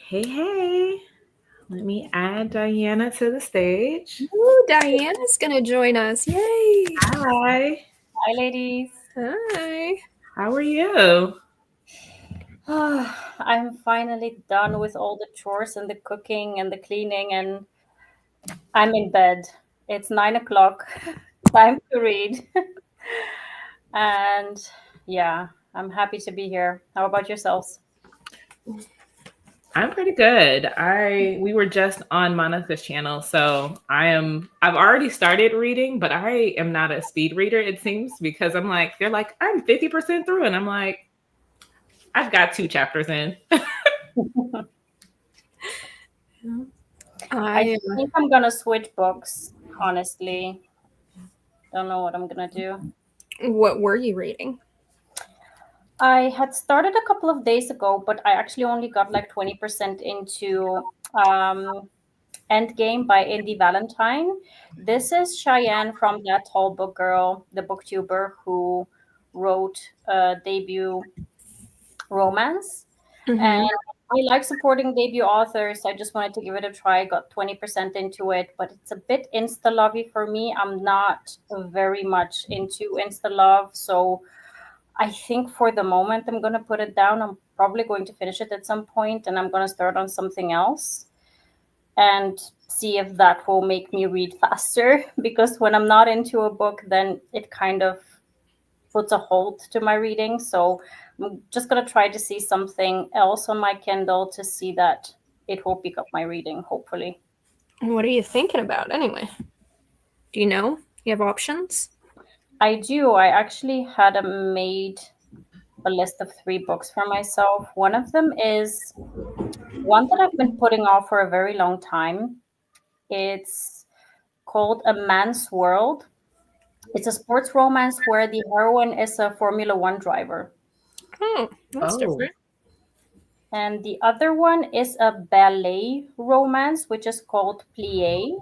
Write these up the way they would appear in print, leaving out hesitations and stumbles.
Hey, hey. Let me add Diana to the stage. Ooh, Diana's gonna join us. Yay! Hi. Hi, ladies. Hi. How are you? I'm finally done with all the chores and the cooking and the cleaning, and I'm in bed. It's 9 o'clock. Time to read. And yeah, I'm happy to be here. How about yourselves? I'm pretty good. We were just on Monica's channel, so I've already started reading, but I am not a speed reader, it seems, because they're like, I'm 50% through, and I'm like, I've got 2 chapters in. I I think I'm gonna switch books, honestly. Don't know what I'm gonna do. What were you reading? I had started a couple of days ago, but I actually only got like 20% into Endgame by Indy Valentine. This is Cheyenne from That Tall Book Girl, the booktuber who wrote a debut romance. And Mm-hmm. I like supporting debut authors. I just wanted to give it a try. Got 20% into it, but it's a bit insta lovey for me. I'm not very much into insta love. So I think for the moment, I'm going to put it down. I'm probably going to finish it at some point and I'm going to start on something else and see if that will make me read faster. Because when I'm not into a book, then it kind of puts a hold to my reading. So I'm just going to try to see something else on my Kindle to see that it will pick up my reading, hopefully. What are you thinking about anyway? Do you know? You have options? I do. I actually had made a list of 3 books for myself. One of them is one that I've been putting off for a very long time. It's called A Man's World. It's a sports romance where the heroine is a Formula One driver. Oh, that's Oh, different. And the other one is a ballet romance, which is called Plie.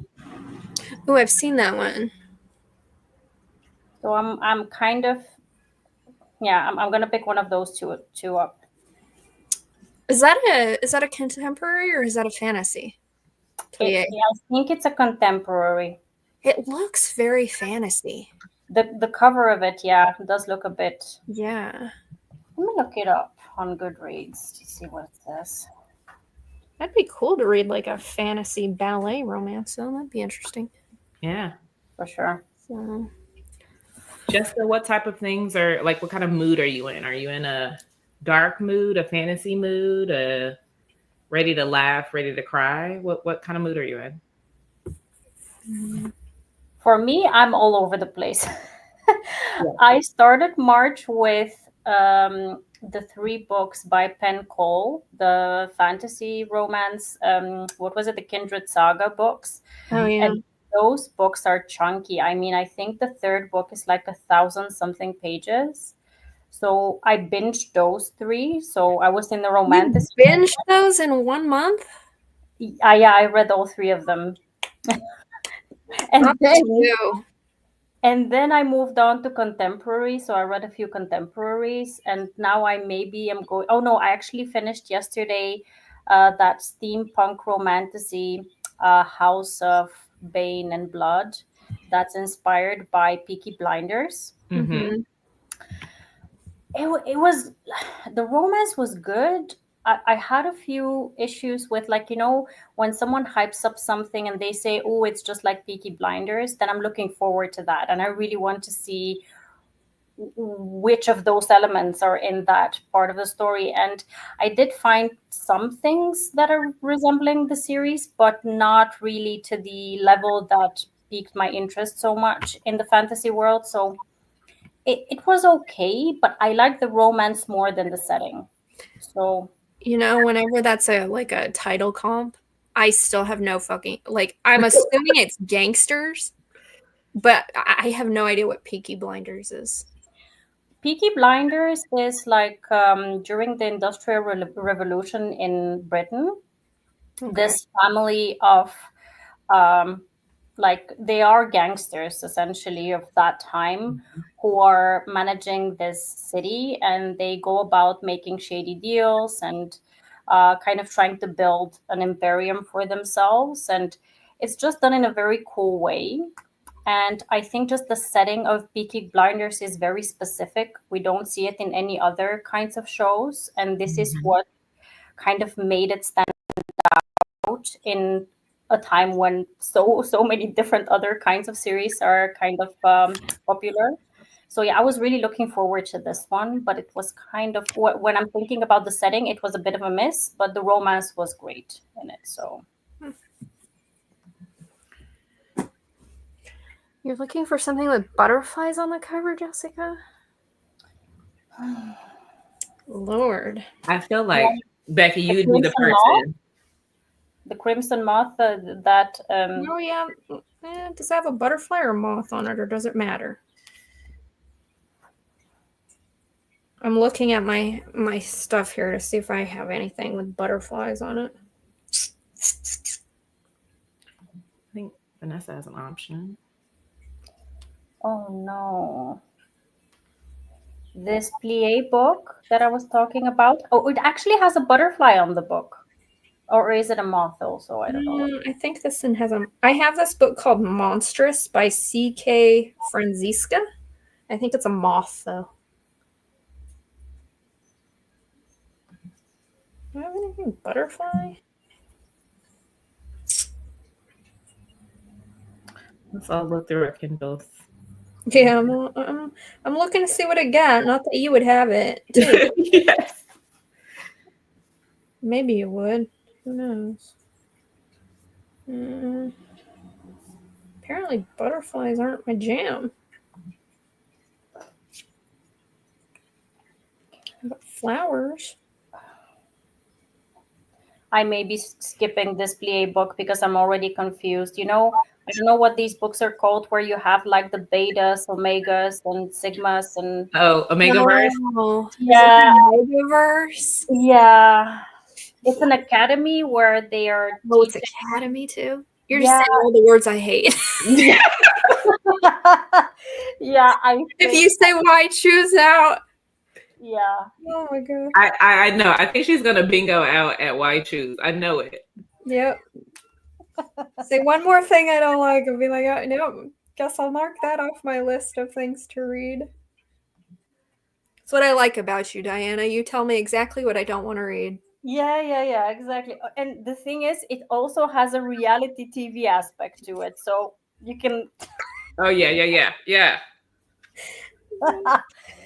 Oh, I've seen that one. So I'm kind of yeah, I'm gonna pick one of those two up. Is that a contemporary or is that a fantasy? Plie. Yeah, I think it's a contemporary. It looks very fantasy. The cover of it, yeah, does look a bit. Yeah. Let me look it up on Goodreads to see what it says. That'd be cool to read like a fantasy ballet romance, though. That'd be interesting. yeah. For sure. So Jessica, what type of things are like, what kind of mood are you in? Are you in a dark mood, a fantasy mood, a ready to laugh, ready to cry? What kind of mood are you in? For me, I'm all over the place. Yeah. I started March with the 3 books by Penn Cole, the fantasy romance. What was it? The Kindred Saga books. oh yeah. And those books are chunky. I mean, I think the third book is like 1,000 something pages. So I binged those 3. So I was in the You romantic. binged those in 1 month? Yeah, I read all 3 of them. Props And to then you. I moved on to contemporary. So I read a few contemporaries, and now I maybe am going. Oh no, I actually finished yesterday that steampunk romantasy, House of Bane and Blood, that's inspired by Peaky Blinders. Mm-hmm. Mm-hmm. It was the romance was good. I had a few issues with, like, when someone hypes up something and they say, oh, it's just like Peaky Blinders, then I'm looking forward to that, and I really want to see which of those elements are in that part of the story. And I did find some things that are resembling the series, but not really to the level that piqued my interest so much in the fantasy world. So it was okay, but I like the romance more than the setting. So Whenever that's a title comp, I still have no fucking like I'm assuming it's gangsters, but I have no idea what Peaky Blinders is. Peaky Blinders is like during the Industrial Revolution in Britain, Okay. this family of um, like they are gangsters essentially of that time who are managing this city, and they go about making shady deals and kind of trying to build an imperium for themselves. And it's just done in a very cool way. And I think just the setting of Peaky Blinders is very specific. We don't see it in any other kinds of shows. And this is what kind of made it stand out in a time when so many different other kinds of series are kind of popular. So yeah, I was really looking forward to this one, but it was kind of when I'm thinking about the setting, it was a bit of a miss, but the romance was great in it. So You're looking for something with butterflies on the cover, Jessica? Lord. I feel like Becky, The you'd be the Crimson Moth? person. the Crimson Moth, that Oh yeah. Does it have a butterfly or a moth on it, or does it matter? I'm looking at my stuff here to see if I have anything with butterflies on it. I think Vanessa has an option. oh no. This plie book that I was talking about. Oh, it actually has a butterfly on the book. Or is it a moth also? I don't know. I think this one has a. I have this book called Monstrous by C.K. Franziska. I think it's a moth though. Do I have anything butterfly? Let's all look through our Kindles. Yeah, I'm looking to see what it got. Not that you would have it, too. Yes. Maybe you would. Who knows? Apparently, butterflies aren't my jam. But flowers. I may be skipping this plie book because I'm already confused. I don't know what these books are called where you have like the betas, omegas, and sigmas and Oh, Omegaverse. Oh, yeah. Omegaverse. Yeah. It's an academy where they are Oh, it's teaching. academy too. You're Yeah. just saying all the words I hate. Yeah, If you say why choose out. yeah. Oh my god. I know. I think she's gonna bingo out at Why Choose. I know it. Yep. Say one more thing I don't like and be like, oh, no, guess I'll mark that off my list of things to read. That's what I like about you, Diana. You tell me exactly what I don't want to read. Yeah, exactly. And the thing is, it also has a reality TV aspect to it. So you can Oh yeah.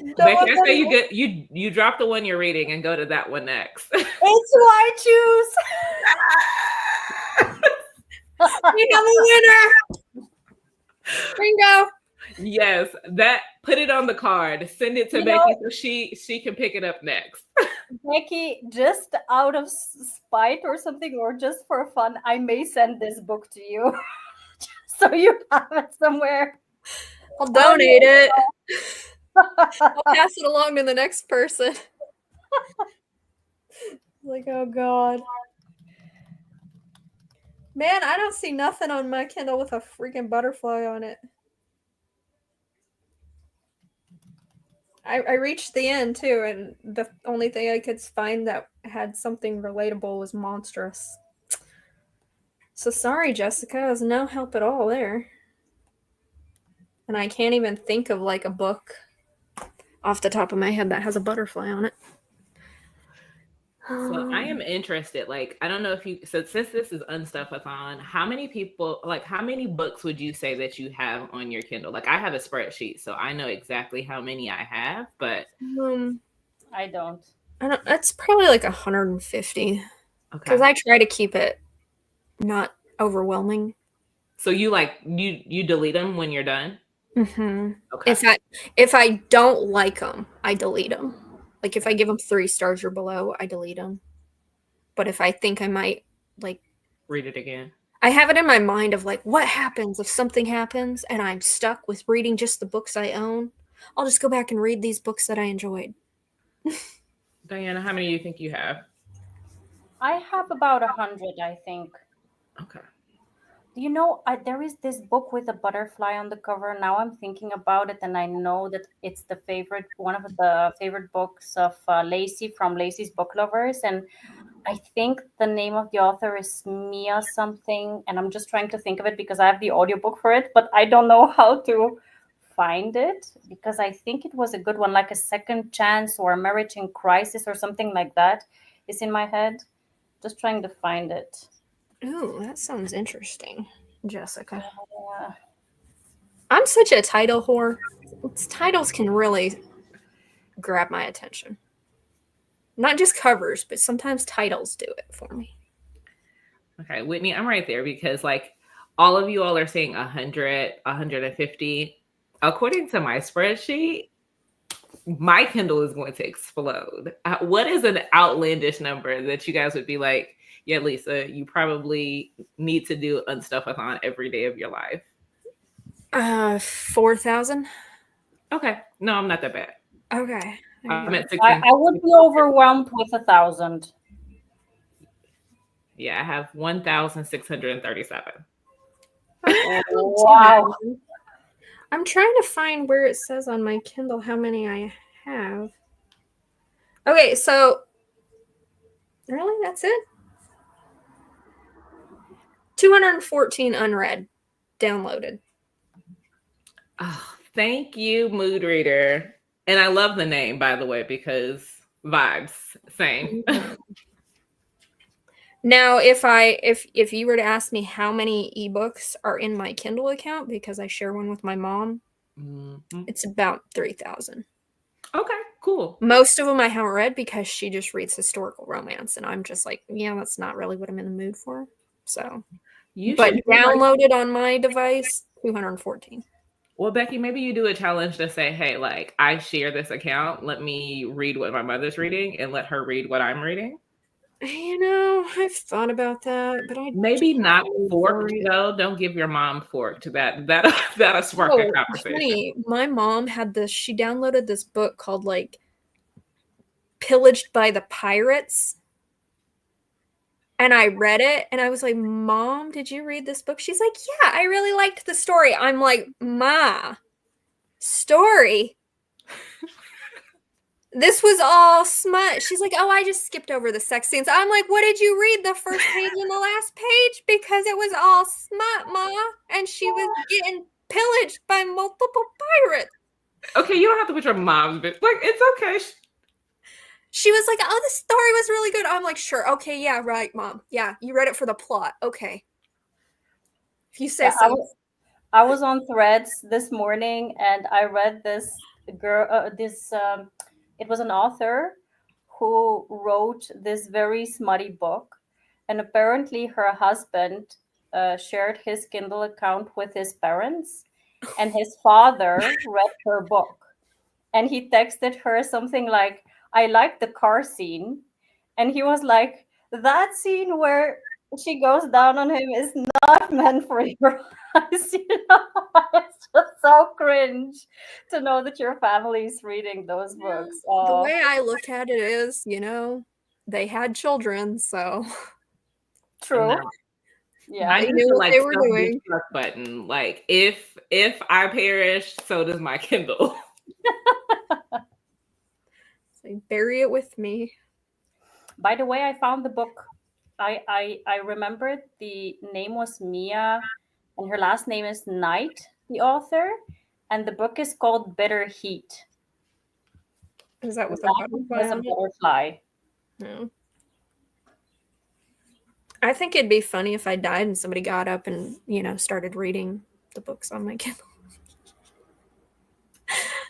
Don't Becky, want I them say to- you drop the one you're reading and go to that one next. It's why choose. We have a winner. Bingo. Yes, that put it on the card. Send it to Becky so she can pick it up next. Becky, just out of spite or something, or just for fun, I may send this book to you so you have it somewhere. I'll donate it. I'll pass it along to the next person. Like, oh god. Man, I don't see nothing on my Kindle with a freaking butterfly on it. I reached the end too, and the only thing I could find that had something relatable was Monstrous. So sorry, Jessica. There's no help at all there. And I can't even think of like a book off the top of my head that has a butterfly on it. So I am interested. Like, I don't know if since this is Unstuffathon, how many books would you say that you have on your Kindle? Like, I have a spreadsheet, so I know exactly how many I have, but I don't. It's probably like 150. okay. Because I try to keep it not overwhelming. So you delete them when you're done? Mm-hmm. Okay. If I don't like them, I delete them. Like if I give them 3 stars or below, I delete them. But if I think I might like read it again, I have it in my mind of like, what happens if something happens and I'm stuck with reading just the books I own? I'll just go back and read these books that I enjoyed. Diana, how many do you think you have? I have about 100, I think. Okay. There is this book with a butterfly on the cover. Now I'm thinking about it, and I know that it's one of the favorite books of Lacey from Lacey's Book Lovers. And I think the name of the author is Mia something, and I'm just trying to think of it because I have the audiobook for it, but I don't know how to find it because I think it was a good one, like A Second Chance or A Marriage in Crisis or something like that is in my head. Just trying to find it. Ooh, that sounds interesting, Jessica. Yeah. I'm such a title whore. Titles can really grab my attention. Not just covers, but sometimes titles do it for me. Okay, Whitney, I'm right there because like all of you all are saying 100, 150. According to my spreadsheet, my Kindle is going to explode. What is an outlandish number that you guys would be like, yeah, Lisa, you probably need to do Unstuffathon every day of your life? 4,000. Okay. No, I'm not that bad. Okay. I'm at I would be overwhelmed with 1,000. Yeah, I have 1,637. Wow. I'm trying to find where it says on my Kindle how many I have. Okay, so really, that's it? 214 unread downloaded. Oh, thank you, Mood Reader. And I love the name, by the way, because vibes, same. Now, if you were to ask me how many ebooks are in my Kindle account, because I share one with my mom, it's about 3,000. Okay, cool. Most of them I haven't read because she just reads historical romance, and I'm just like, yeah, that's not really what I'm in the mood for. So, but downloaded on my device, 214. Well, Becky, maybe you do a challenge to say, hey, like, I share this account. Let me read what my mother's reading and let her read what I'm reading. You know, I've thought about that, but I maybe not forked though. Don't give your mom forked. That'll spark a conversation. Funny. My mom had this. She downloaded this book called like "Pillaged by the Pirates," and I read it, and I was like, "Mom, did you read this book?" She's like, "Yeah, I really liked the story." I'm like, "Ma, story." This was all smut. She's like, oh, I just skipped over the sex scenes. I'm like, what did you read? The first page and the last page? Because it was all smut, Ma. And she was getting pillaged by multiple pirates. Okay, you don't have to put your mom's bitch. Like, it's okay. She was like, oh, the story was really good. I'm like, sure. Okay, yeah, right, Mom. Yeah, you read it for the plot. Okay. If you say so. I was on Threads this morning and I read this girl, it was an author who wrote this very smutty book. And apparently her husband shared his Kindle account with his parents, and his father read her book. And he texted her something like, I like the car scene. And he was like, that scene where she goes down on him is not meant for your eyes. You know, it's just so cringe to know that your family is reading those books. The way I look at it is, you know, they had children, so true. Yeah, they knew what they were doing. Button, like if I perish, so does my Kindle. So bury it with me. By the way, I found the book. I remembered the name was Mia, and her last name is Knight, the author, and the book is called Bitter Heat. Is that with a butterfly? No. I think it'd be funny if I died and somebody got up and, you know, started reading the books on my Kindle.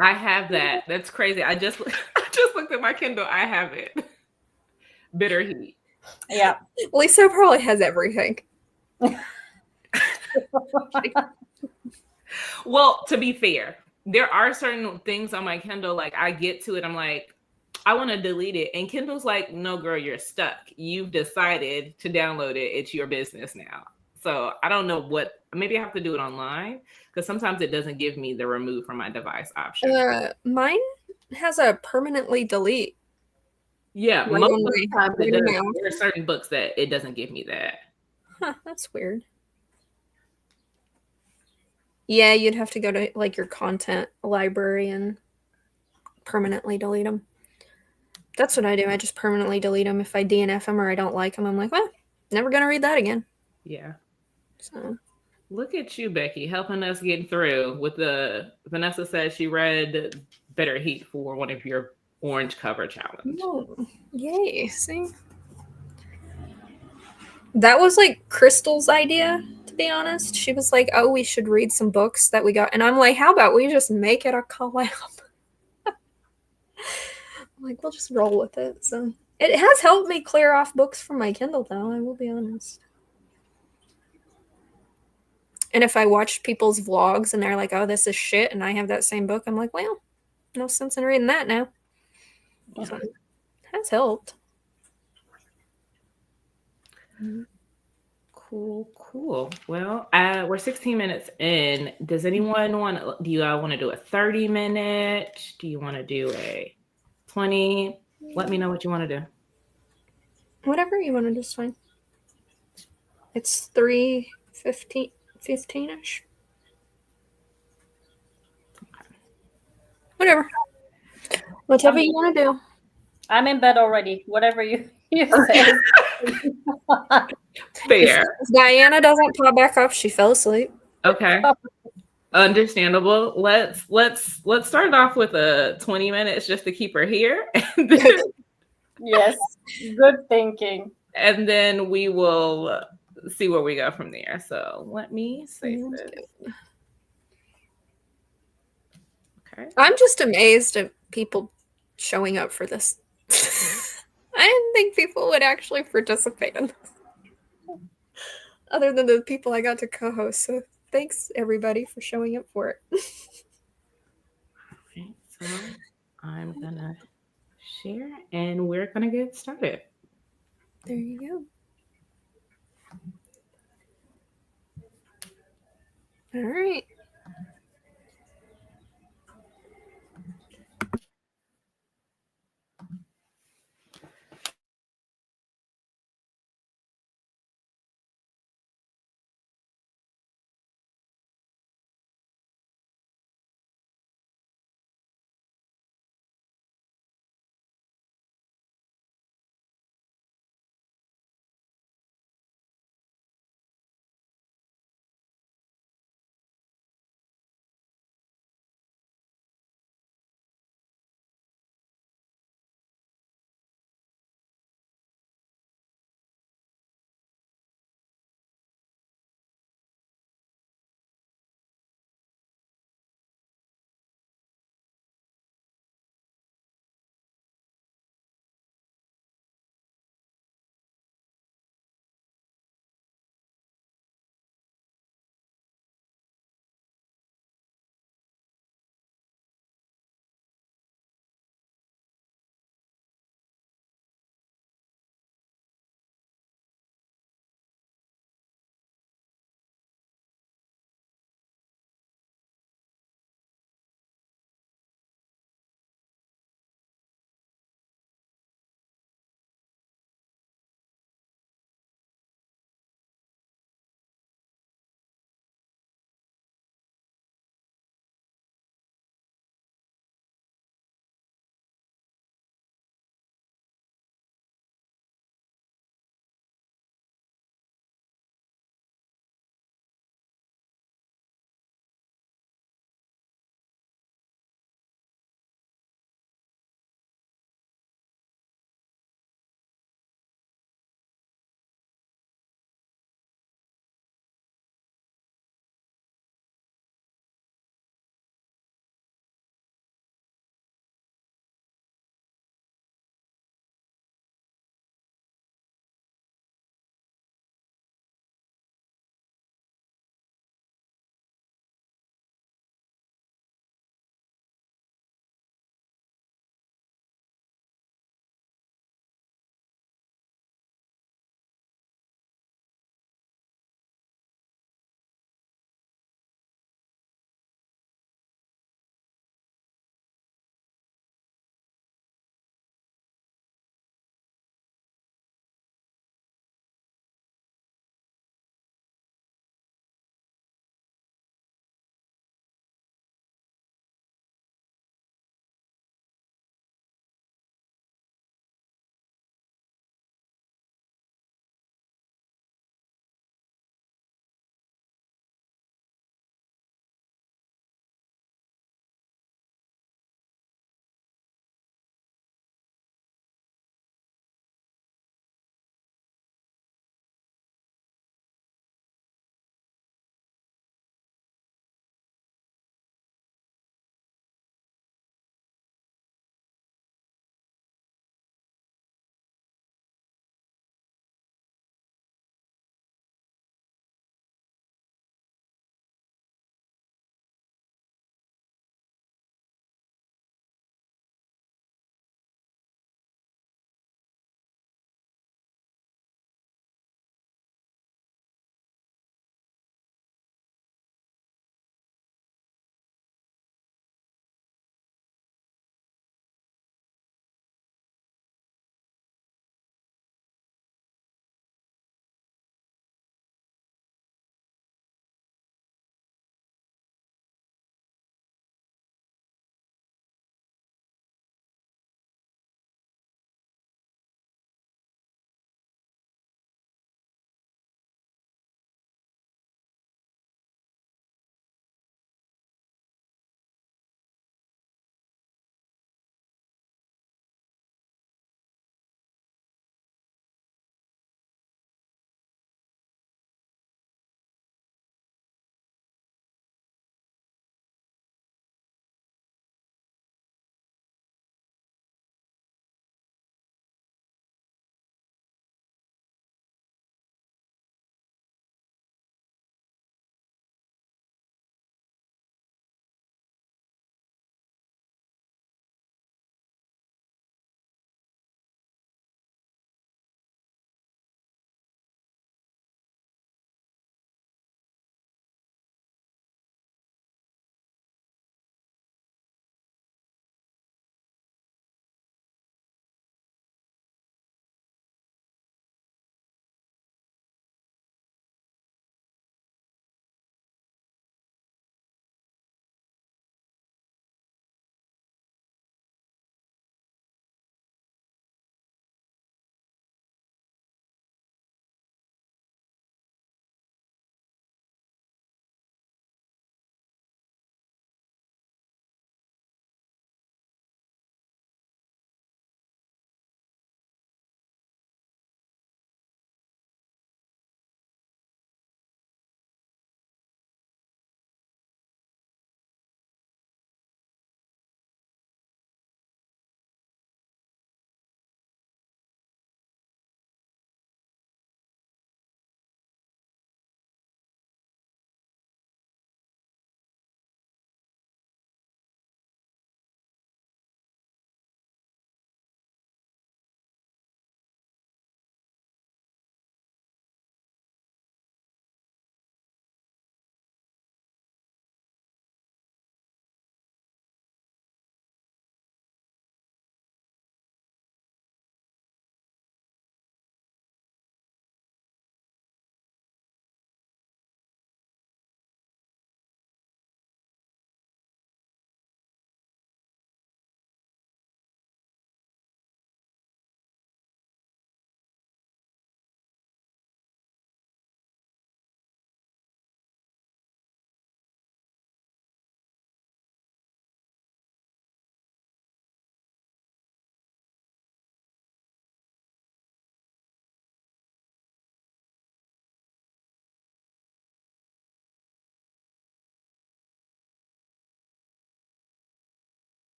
I have that. That's crazy. I just looked at my Kindle. I have it. Bitter Heat. Yeah. Lisa probably has everything. Well, to be fair, there are certain things on my Kindle, like I get to it, I'm like, I want to delete it. And Kindle's like, no, girl, you're stuck. You've decided to download it. It's your business now. So I don't know maybe I have to do it online because sometimes it doesn't give me the remove from my device option. Mine has a permanently delete. Yeah, most of the time it does. There are certain books that it doesn't give me that. Huh, that's weird. Yeah, you'd have to go to like your content library and permanently delete them. That's what I do. I just permanently delete them if I DNF them or I don't like them. I'm like, well, never gonna read that again. Yeah. So Look at you, Becky, helping us get through with the Vanessa said she read Bitter Heat for one of your orange cover challenge. oh, yay! See, that was like Crystal's idea. To be honest, she was like, "Oh, we should read some books that we got," and I'm like, "How about we just make it a collab?" I'm like, we'll just roll with it. So it has helped me clear off books from my Kindle, though. I will be honest. And if I watch people's vlogs and they're like, "Oh, this is shit," and I have that same book, I'm like, "Well, no sense in reading that now." So it has helped. Cool. Well, we're 16 minutes in. Does anyone do you want to do a 30-minute? Do you want to do a 20? Let me know what you want to do. Whatever you want to do is fine. It's 3:15-ish. Whatever. Whatever you want to do. I'm in bed already. Whatever you say. Fair. If Diana doesn't pop back up, she fell asleep. Okay. Understandable. Let's start it off with a 20 minutes just to keep her here. Yes. Good thinking. And then we will see where we go from there. So let me save this. Okay. I'm just amazed at people showing up for this. I didn't think people would actually participate in this. Other than the people I got to co-host. So thanks everybody for showing up for it. Okay, so I'm gonna share and we're gonna get started. There you go. All right.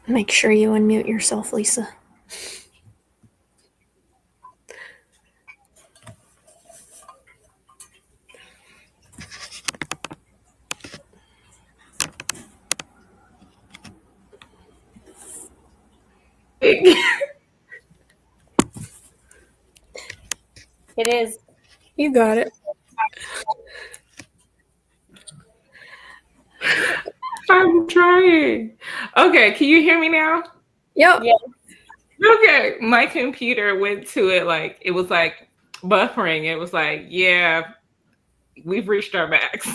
Make sure you unmute yourself, Lisa. It is. You got it. I'm trying. Okay, can you hear me now? Yep. Yeah. Okay, my computer went to it like it was like buffering. It was like, yeah, we've reached our max.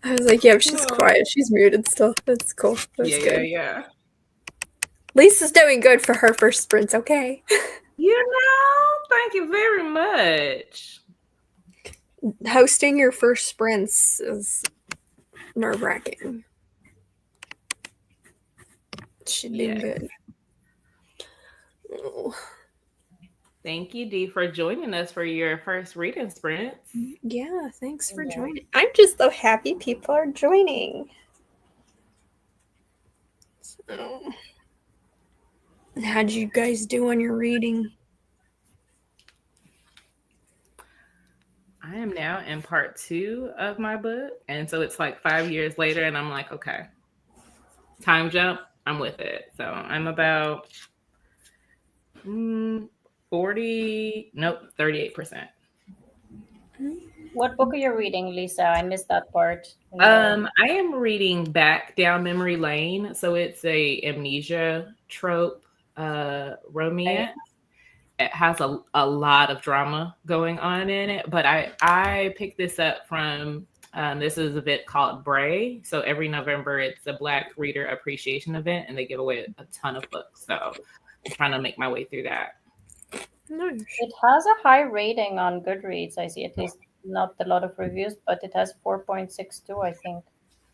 I was like, yeah, she's quiet. She's muted still. That's cool. That's good. Yeah. Lisa's doing good for her first sprints, okay? Thank you very much. Hosting your first sprints is nerve-wracking. She's doing good. Oh. Thank you, Dee, for joining us for your first reading sprint. Yeah, thanks for joining. I'm just so happy people are joining. So, how'd you guys do on your reading? I am now in part 2 of my book. And so it's like 5 years later, and I'm like, okay, time jump, I'm with it. So I'm about 38%. What book are you reading, Lisa? I missed that part. I am reading Back Down Memory Lane. So it's a amnesia trope romance. Okay. It has a lot of drama going on in it, but I picked this up from this is an event called Bray. So every November it's a Black Reader Appreciation event, and they give away a ton of books. So I'm trying to make my way through that. Nice. It has a high rating on Goodreads. I see, at least not a lot of reviews, but it has 4.62, I think.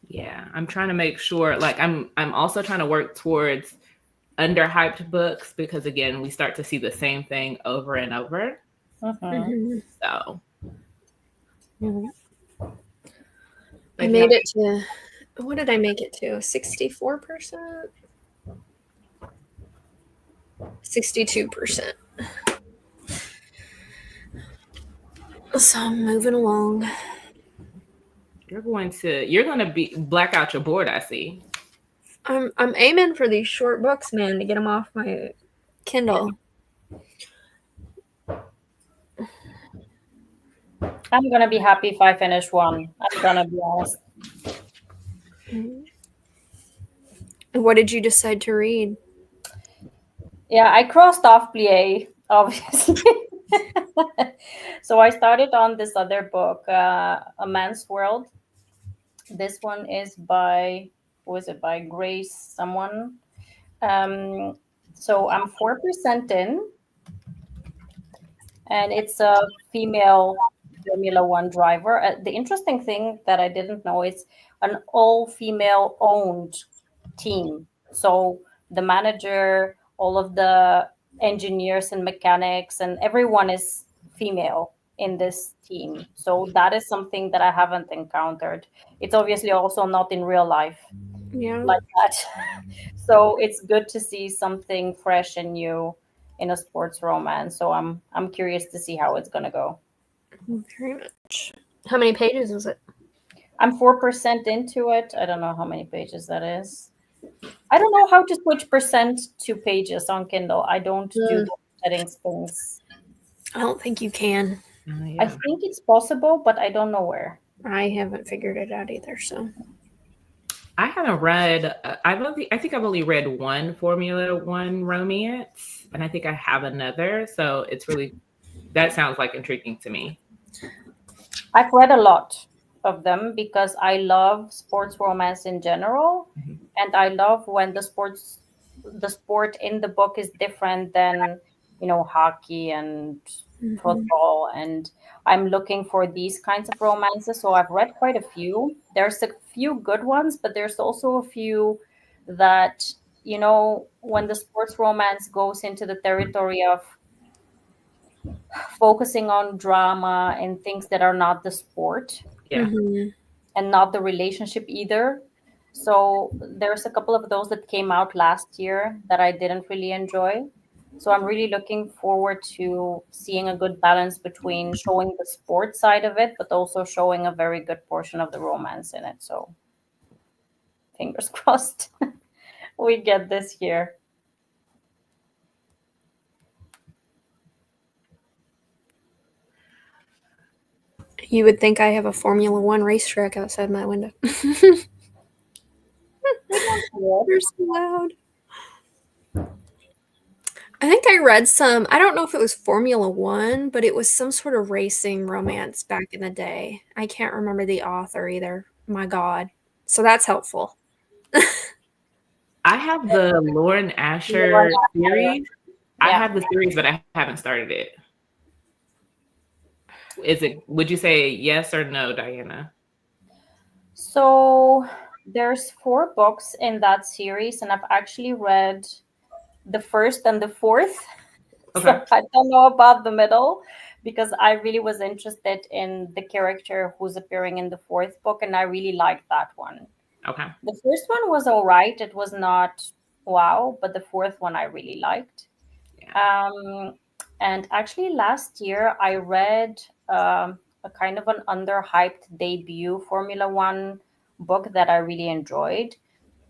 Yeah, I'm trying to make sure. Like I'm also trying to work towards underhyped books, because again, we start to see the same thing over and over. Mm-hmm. So I made it to, what did I make it to? 64%? 62%. So I'm moving along. You're going to be black out your board, I see. I'm aiming for these short books, man, to get them off my Kindle. I'm gonna be happy if I finish one. I'm gonna be honest. What did you decide to read? Yeah, I crossed off Plie, obviously. So I started on this other book, A Man's World. This one is by, by Grace someone. So I'm 4% in, and it's a female Formula One driver. The interesting thing that I didn't know is an all-female owned team. So the manager, all of the engineers and mechanics, and everyone is female in this team. So that is something that I haven't encountered. It's obviously also not in real life like that. So it's good to see something fresh and new in a sports romance. So I'm curious to see how it's gonna go. Very much. How many pages is it? I'm 4% into it. I don't know how many pages that is. I don't know how to switch percent to pages on Kindle. I don't do the settings things. I don't think you can. I think it's possible, but I don't know where. I haven't figured it out either, so. I haven't read. I think I've only read one Formula One romance, and I think I have another. So it's really, that sounds like intriguing to me. I've read a lot of them because I love sports romance in general, and I love when the sport in the book is different than hockey and football, and I'm looking for these kinds of romances. So I've read quite a few. There's a few good ones, but there's also a few that, when the sports romance goes into the territory of focusing on drama and things that are not the sport Yeah. Mhm. and not the relationship either. So there's a couple of those that came out last year that I didn't really enjoy. So I'm really looking forward to seeing a good balance between showing the sports side of it, but also showing a very good portion of the romance in it. So fingers crossed we get this year. You would think I have a Formula One racetrack outside my window. We don't do They're it. so loud. I think I read some, I don't know if it was Formula One, but it was some sort of racing romance back in the day. I can't remember the author either. My God. So that's helpful. I have the Lauren Asher series. I Yeah. have the series, but I haven't started it. Would you say yes or no, Diana? So there's 4 books in that series, and I've actually read the first and the fourth. Okay. So I don't know about the middle because I really was interested in the character who's appearing in the fourth book, and I really liked that one. Okay. The first one was all right. It was not wow, but the fourth one I really liked. Yeah. And actually, last year I read a kind of an underhyped debut Formula One book that I really enjoyed.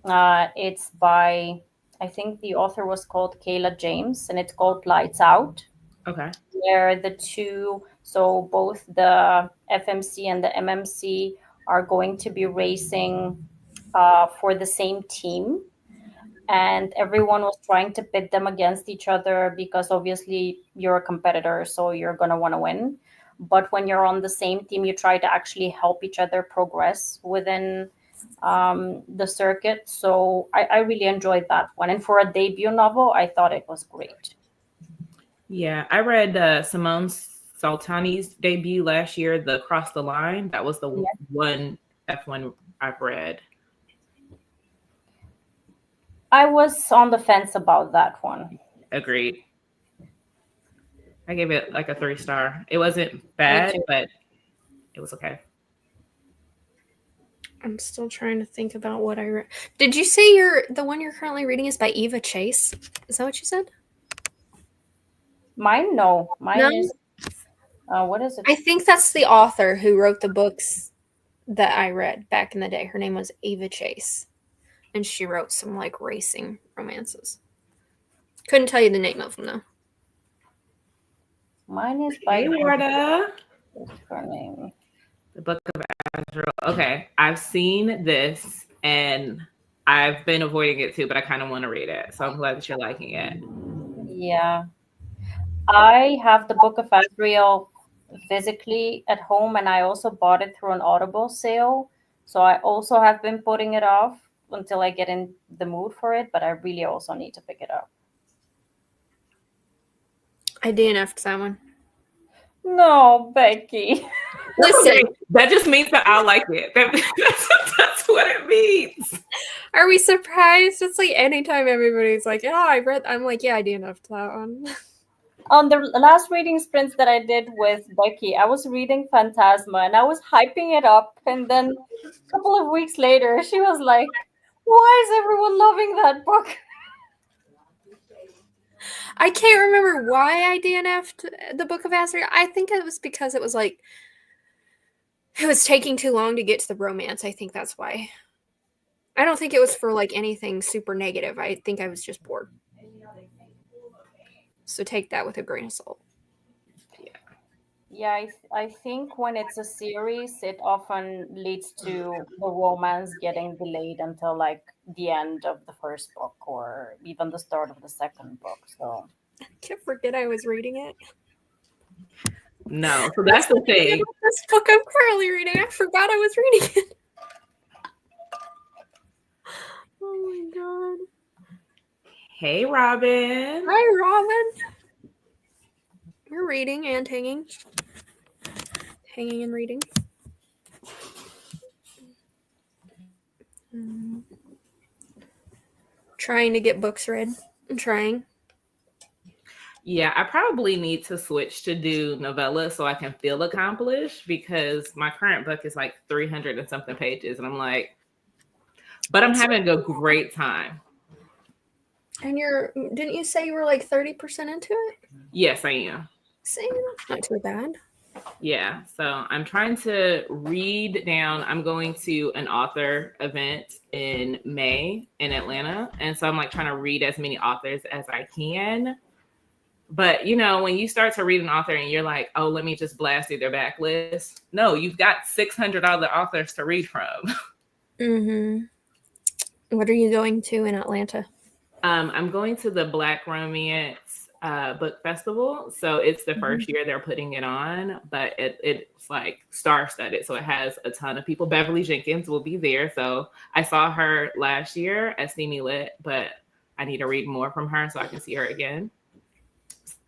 It's by, I think the author was called Kayla James, and it's called Lights Out, Okay. where the two, so both the FMC and the MMC, are going to be racing for the same team, and everyone was trying to pit them against each other because obviously you're a competitor, so you're going to want to win. But when you're on the same team, you try to actually help each other progress within the circuit. So I really enjoyed that one. And for a debut novel, I thought it was great. Yeah. I read Simone Saltani's debut last year, The Cross the Line. That was the one F1 I've read. I was on the fence about that one. Agreed. I gave it like a 3-star. It wasn't Me bad, too. but it was okay. I'm still trying to think about what I read. Did you say the one you're currently reading is by Eva Chase? Is that what you said? Mine, no. No? Mine is, what is it? I think that's the author who wrote the books that I read back in the day. Her name was Eva Chase. And she wrote some like racing romances. Couldn't tell you the name of them though. Mine is by, Hey, Warda. what's her name? The Book of Azrael. Okay. I've seen this and I've been avoiding it too, but I kind of want to read it. So I'm glad that you're liking it. Yeah. I have the Book of Azrael physically at home, and I also bought it through an Audible sale. So I also have been putting it off until I get in the mood for it, but I really also need to pick it up. I DNF'd that one. No, Becky. Listen, Okay. That just means that I like it. That's what it means. are we surprised? It's like anytime everybody's like, "Oh, I read," I'm like, "Yeah, I DNF'd that one." On the last reading sprints that I did with Becky, I was reading Phantasma and I was hyping it up. And then a couple of weeks later, she was like, "Why is everyone loving that book?" I can't remember why I DNF'd the Book of Azrael. I think it was because it was like it was taking too long to get to the romance. I think that's why. I don't think it was for like anything super negative. I think I was just bored. So take that with a grain of salt. Yeah, I think when it's a series, it often leads to the romance getting delayed until like the end of the first book or even the start of the second book. So I can't forget I was reading it. No. So that's the thing. This book I'm currently reading. I forgot I was reading it. Oh my god. Hey, Robin. Hi, Robin. We're reading and hanging. Hanging and reading. Trying to get books read. I'm trying. Yeah, I probably need to switch to do novella so I can feel accomplished, because my current book is like 300 and something pages. And I'm like, but I'm having a great time. And didn't you say you were like 30% into it? Yes, I am. See, not too bad. Yeah, so I'm trying to read down. I'm going to an author event in May in Atlanta. And so I'm like trying to read as many authors as I can. But, you know, when you start to read an author and you're like, oh, let me just blast through their backlist. No, you've got 600 other authors to read from. Mm-hmm. What are you going to in Atlanta? I'm going to the Black Romance Book Festival. So it's the first year they're putting it on, but it's like star-studded. So it has a ton of people. Beverly Jenkins will be there. So I saw her last year at Steamy Lit, but I need to read more from her so I can see her again.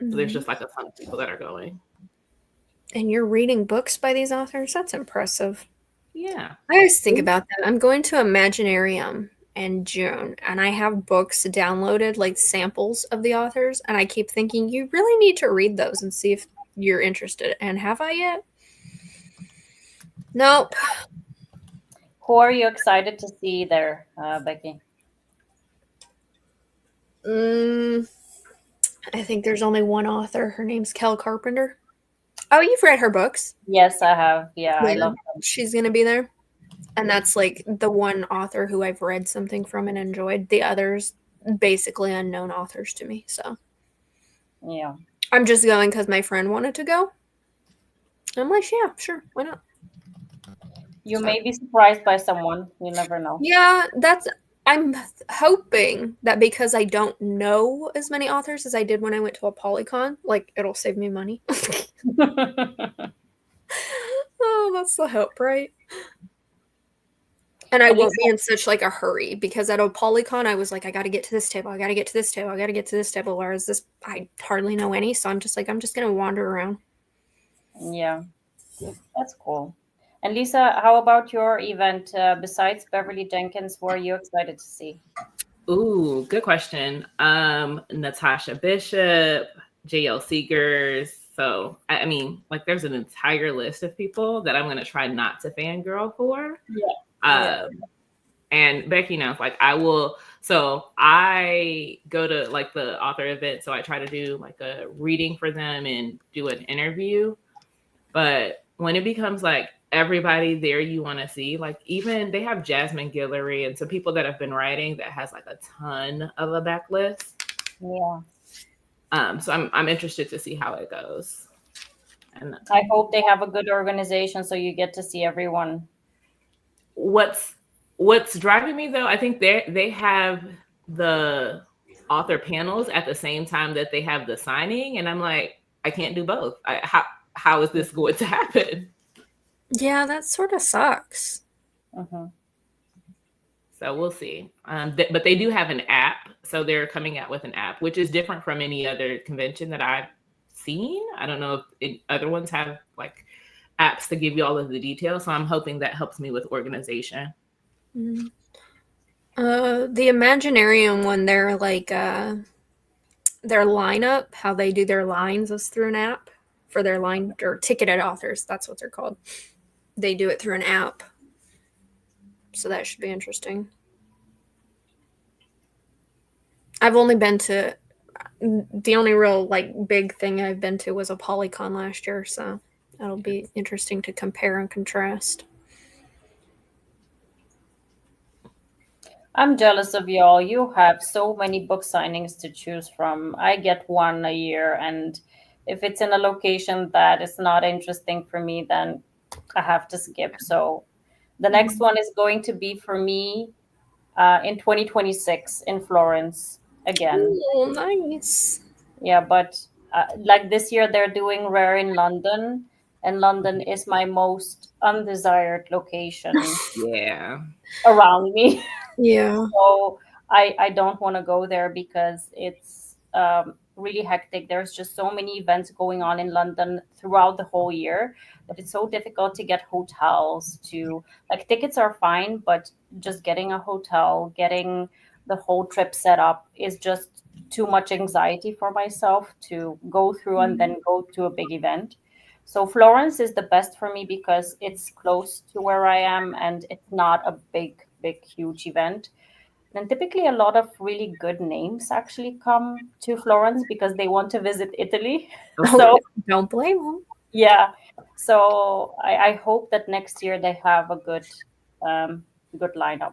So there's just like a ton of people that are going. And you're reading books by these authors? That's impressive. Yeah. I always think about that. I'm going to Imaginarium in June, and I have books downloaded, like samples of the authors, and I keep thinking, you really need to read those and see if you're interested. And have I yet? Nope. Who are you excited to see there, Becky? I think there's only one author. Her name's Kel Carpenter. Oh, you've read her books? Yes, I have. Yeah, I love them. She's going to be there. And that's like the one author who I've read something from and enjoyed. The others, basically unknown authors to me. So, yeah. I'm just going because my friend wanted to go. I'm like, yeah, sure. Why not? You may be surprised by someone. You never know. Yeah, I'm hoping that because I don't know as many authors as I did when I went to a Polycon, like it'll save me money. Oh, that's the hope, right? And I won't be in such like a hurry, because at a Polycon I was like, I got to get to this table, I got to get to this table, I got to get to this table. Whereas this, I hardly know any, so I'm just gonna wander around. Yeah, that's cool. And Lisa, how about your event? Besides Beverly Jenkins, who are you excited to see? Ooh, good question. Natasha Bishop, J.L. Seegers. So, I mean, like there's an entire list of people that I'm going to try not to fangirl for. Yeah. And Becky knows, like I will. So I go to like the author event. So I try to do like a reading for them and do an interview. But when it becomes like everybody there you want to see, like even they have Jasmine Guillory and some people that have been writing that has like a ton of a backlist. Yeah. So I'm interested to see how it goes. And I hope they have a good organization so you get to see everyone. What's driving me though, I think they have the author panels at the same time that they have the signing, and I'm like, I can't do both. How is this going to happen? Yeah, that sort of sucks. So we'll see. But they do have an app. So they're coming out with an app, which is different from any other convention that I've seen. I don't know if other ones have like apps to give you all of the details. So I'm hoping that helps me with organization. Mm-hmm. The Imaginarium one, they're like their lineup, how they do their lines is through an app for their line or ticketed authors. That's what they're called. They do it through an app. So that should be interesting. I've only been to, the only real like big thing I've been to was a Polycon last year. So that'll be interesting to compare and contrast. I'm jealous of y'all. You have so many book signings to choose from. I get one a year, and if it's in a location that is not interesting for me, then I have to skip. So the next one is going to be for me in 2026 in Florence again. Oh, nice. Yeah, but like this year they're doing Rare in London, and London is my most undesired location around me. Yeah. So I don't want to go there because it's really hectic. There's just so many events going on in London throughout the whole year that it's so difficult to get hotels to, like, tickets are fine, but just getting a hotel, getting the whole trip set up is just too much anxiety for myself to go through and then go to a big event. So Florence is the best for me because it's close to where I am and it's not a big, huge event. And typically, a lot of really good names actually come to Florence because they want to visit Italy. So, Don't blame them. yeah. So I hope that next year they have a good lineup.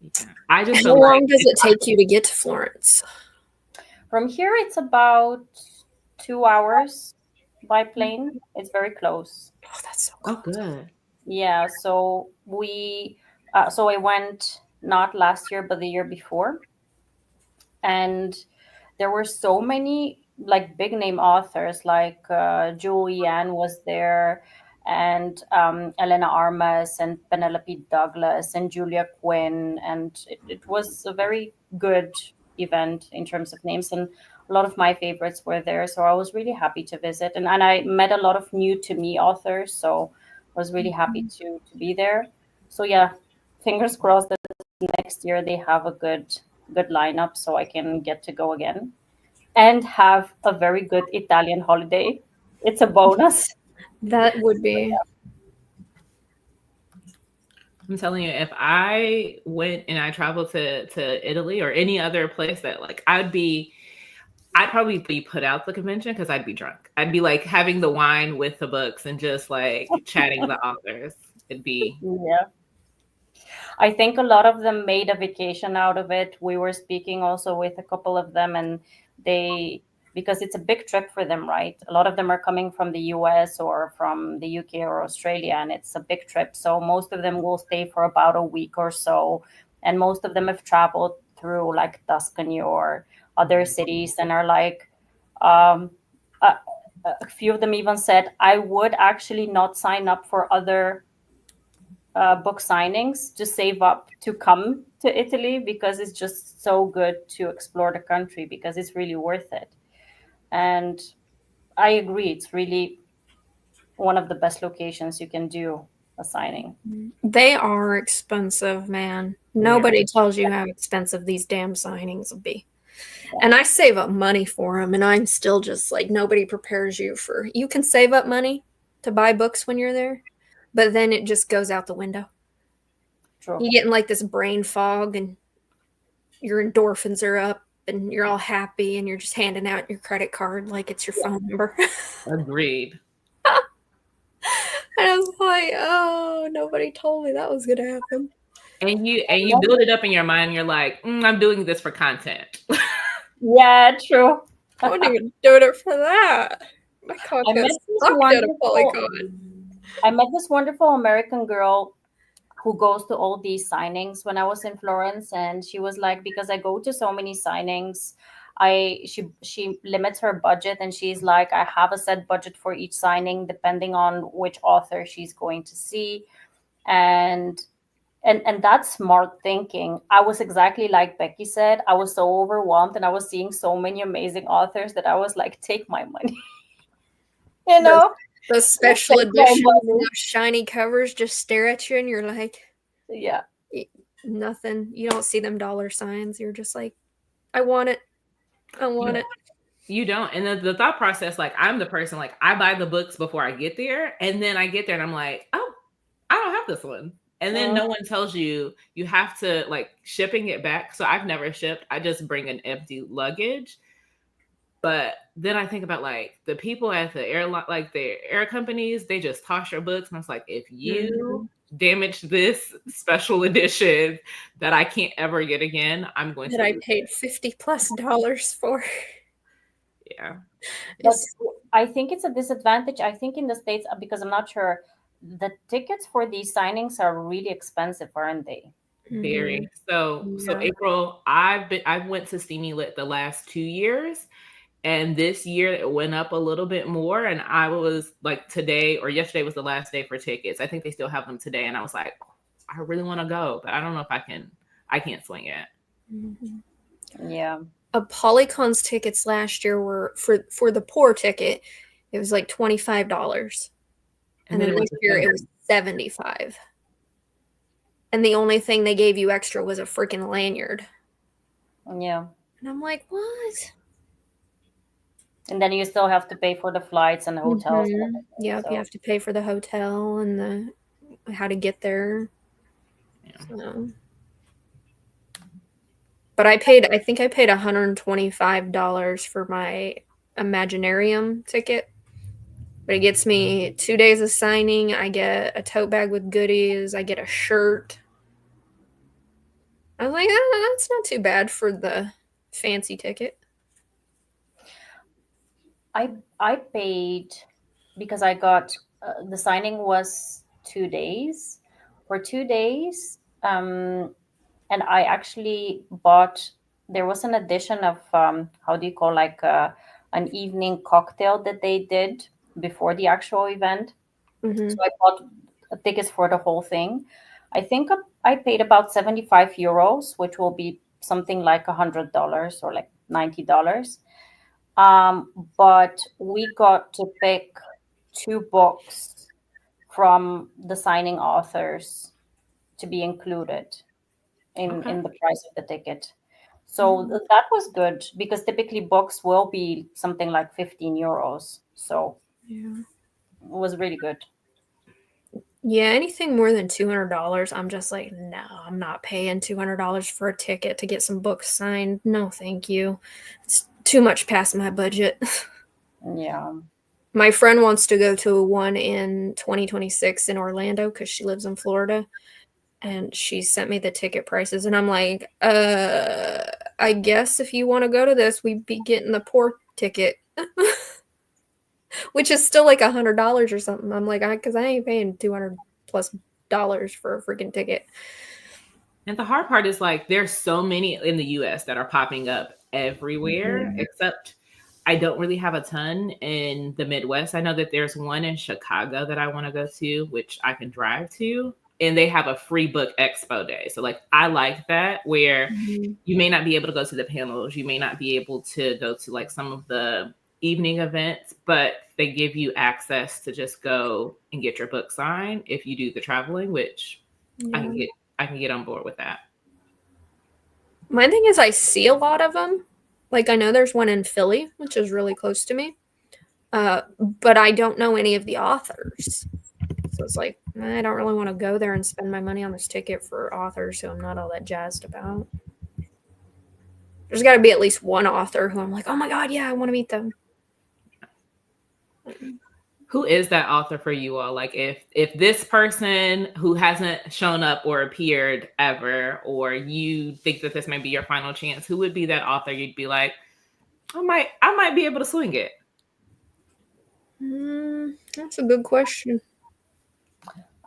Yeah. I just How feel long like does it take you to get to Florence? From here, it's about 2 hours by plane. It's very close. Oh, that's so oh close. good. Yeah. So I went not last year, but the year before, and there were so many like big name authors like Julianne was there, and Elena Armas and Penelope Douglas and Julia Quinn, and it was a very good event in terms of names, and a lot of my favorites were there. So I was really happy to visit, and I met a lot of new to me authors. So I was really happy to be there. So yeah, fingers crossed that next year they have a good lineup so I can get to go again and have a very good Italian holiday. It's a bonus. That would be. I'm telling you, if I went and I traveled to Italy or any other place that like I'd probably be put out the convention because I'd be drunk. I'd be like having the wine with the books and just like chatting the authors. It'd be Yeah. I think a lot of them made a vacation out of it. We were speaking also with a couple of them, and they, because it's a big trip for them, right? A lot of them are coming from the US or from the UK or Australia, and it's a big trip. So most of them will stay for about a week or so. And most of them have traveled through like Tuscany or other cities and are like, um, a, a few of them even said, I would actually not sign up for other book signings to save up to come to Italy because it's just so good to explore the country because it's really worth it. And I agree, it's really one of the best locations you can do a signing. They are expensive, man. Nobody tells you how expensive these damn signings will be. And I save up money for them, and I'm still just like, nobody prepares you for. You can save up money to buy books when you're there, but then it just goes out the window. True. You get in like this brain fog, and your endorphins are up, and you're all happy, and you're just handing out your credit card like it's your phone number. agreed. And I was like, oh, nobody told me that was going to happen. And you build it up in your mind. You're like, I'm doing this for content. Yeah, true. I wasn't even doing it for that. My content sucked at a Polycon. I met this wonderful American girl who goes to all these signings when I was in Florence, and she was like, because I go to so many signings, she limits her budget, and she's like, I have a set budget for each signing depending on which author she's going to see. And that's smart thinking. I was exactly like Becky said. I was so overwhelmed, and I was seeing so many amazing authors that I was like, take my money. You know? Those special editions, those shiny covers just stare at you, and you're like, yeah, nothing. You don't see them dollar signs. You're just like, I want it. I want it. You don't. And the thought process, like, I'm the person, like, I buy the books before I get there. And then I get there and I'm like, oh, I don't have this one. And then no one tells you have to, like, shipping it back. So I've never shipped. I just bring an empty luggage. But then I think about, like, the people at the airline, like the air companies, they just toss your books. And I was like, if you damage this special edition that I can't ever get again, I'm going to. That I paid $50+ for. Yeah. But I think it's a disadvantage. I think in the States, because I'm not sure, the tickets for these signings are really expensive, aren't they? Very. So April, I went to Steamy Lit the last 2 years. And this year it went up a little bit more. And I was like, today or yesterday was the last day for tickets. I think they still have them today. And I was like, I really want to go, but I don't know if I can't swing it. Yeah. Polycon's tickets last year were for the poor ticket, it was like $25. And then it was this year it was $75. And the only thing they gave you extra was a freaking lanyard. Yeah. And I'm like, what? And then you still have to pay for the flights and hotels. And everything, Yep, so. you have to pay for the hotel and the how to get there. Yeah. So. But I think I paid $125 for my Imaginarium ticket. But it gets me 2 days of signing. I get a tote bag with goodies. I get a shirt. I was like, that's not too bad for the fancy ticket. I paid because I got the signing was 2 days. For 2 days, and I actually bought. There was an edition of how do you call like an evening cocktail that they did before the actual event. Mm-hmm. So I bought tickets for the whole thing. I think I paid about 75 euros, which will be something like $100 or like $90. But we got to pick 2 books from the signing authors to be included in the price of the ticket. So that was good because typically books will be something like 15 euros. So Yeah. it was really good. Yeah, anything more than $200, I'm just like, no, I'm not paying $200 for a ticket to get some books signed. No, thank you. It's too much past my budget. Yeah. My friend wants to go to one in 2026 in Orlando because she lives in Florida. And she sent me the ticket prices. And I'm like, I guess if you want to go to this, we'd be getting the poor ticket. Which is still like $100 or something. I'm like, because I ain't paying $200+ for a freaking ticket. And the hard part is like there's so many in the US that are popping up everywhere, except I don't really have a ton in the Midwest. I know that there's one in Chicago that I want to go to, which I can drive to, and they have a free book expo day. So like I like that where you may not be able to go to the panels, you may not be able to go to like some of the evening events, but they give you access to just go and get your book signed if you do the traveling, which I can get on board with that. My thing is I see a lot of them. Like I know there's one in Philly, which is really close to me. But I don't know any of the authors. So it's like, I don't really want to go there and spend my money on this ticket for authors who I'm not all that jazzed about. There's got to be at least one author who I'm like, oh my God, yeah, I want to meet them. Who is that author for you all? Like if this person who hasn't shown up or appeared ever, or you think that this might be your final chance, who would be that author you'd be like, I might be able to swing it? That's a good question.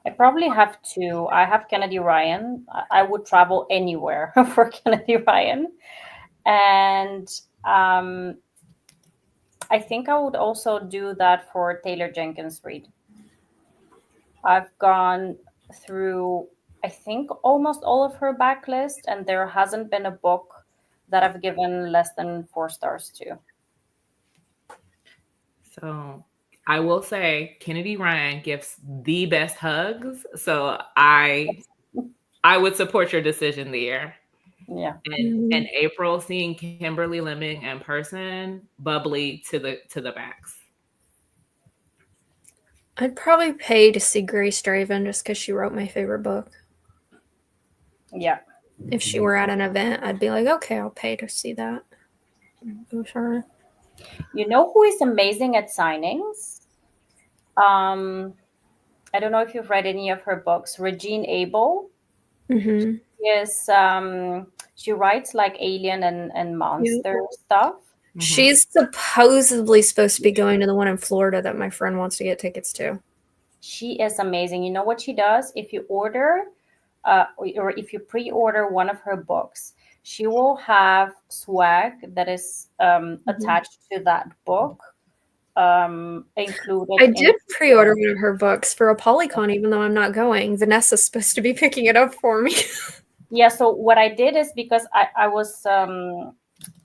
I probably have 2. I have Kennedy Ryan. I would travel anywhere for Kennedy Ryan. And I think I would also do that for Taylor Jenkins Reid. I've gone through, I think, almost all of her backlist, and there hasn't been a book that I've given less than 4 stars to. So I will say Kennedy Ryan gives the best hugs. So I would support your decision there. Yeah. And April, seeing Kimberly Lemming in person, bubbly to the max. I'd probably pay to see Grace Draven just because she wrote my favorite book. Yeah. If she were at an event, I'd be like, okay, I'll pay to see that. Go for her. You know who is amazing at signings? I don't know if you've read any of her books. Regine Abel. Mm-hmm. Yes, she writes like alien and monster stuff. Mm-hmm. She's supposedly supposed to be going to the one in Florida that my friend wants to get tickets to. She is amazing. You know what she does? If you order or if you pre-order one of her books, she will have swag that is attached to that book. Included. I did pre-order one of her books for a Polycon, even though I'm not going. Vanessa's supposed to be picking it up for me. Yeah, so what I did is because I was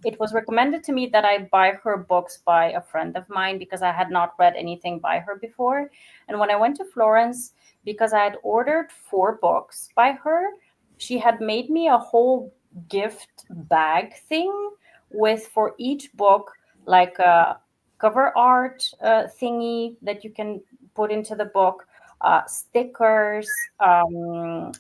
it was recommended to me that I buy her books by a friend of mine because I had not read anything by her before. And when I went to Florence, because I had ordered 4 books by her, she had made me a whole gift bag thing with, for each book, like a cover art thingy that you can put into the book, stickers,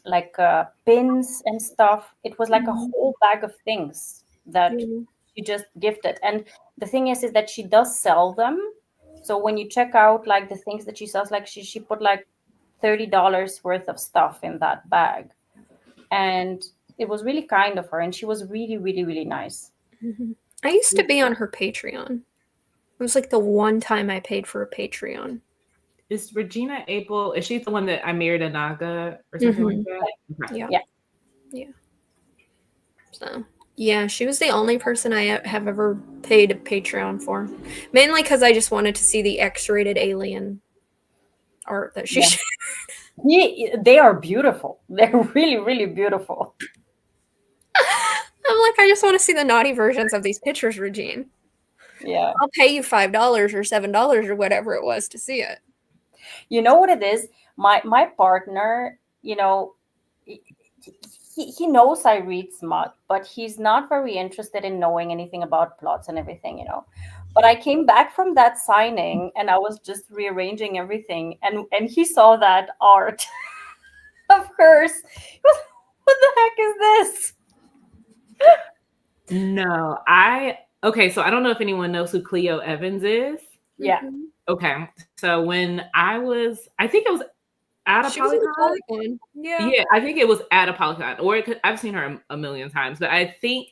like pins and stuff. It was like a Mhm. whole bag of things that Yeah. she just gifted. And the thing is that she does sell them. So when you check out like the things that she sells, like she put like $30 worth of stuff in that bag. And it was really kind of her. And she was really, really, really nice. Mhm. I used to be on her Patreon. It was like the one time I paid for a Patreon. Is Regina April? Is she the one that I married a Naga or something like Mhm. that? Okay. Yeah. Yeah. Yeah. So, yeah, she was the only person I have ever paid a Patreon for. Mainly because I just wanted to see the X-rated alien art that she Yeah. They are beautiful. They're really, really beautiful. I'm like, I just want to see the naughty versions of these pictures, Regine. Yeah. I'll pay you $5 or $7 or whatever it was to see it. You know what it is? My partner, he knows I read smut, but he's not very interested in knowing anything about plots and everything. But I came back from that signing and I was just rearranging everything, and he saw that art of hers. He was, what the heck is this? No, okay, so I don't know if anyone knows who Cleo Evans is. Yeah. Mhm. Okay. So when I think it was at a She was in the Polycon. Polygon. Yeah. Yeah, I think it was at a Polycon, or I've seen her a million times, but I think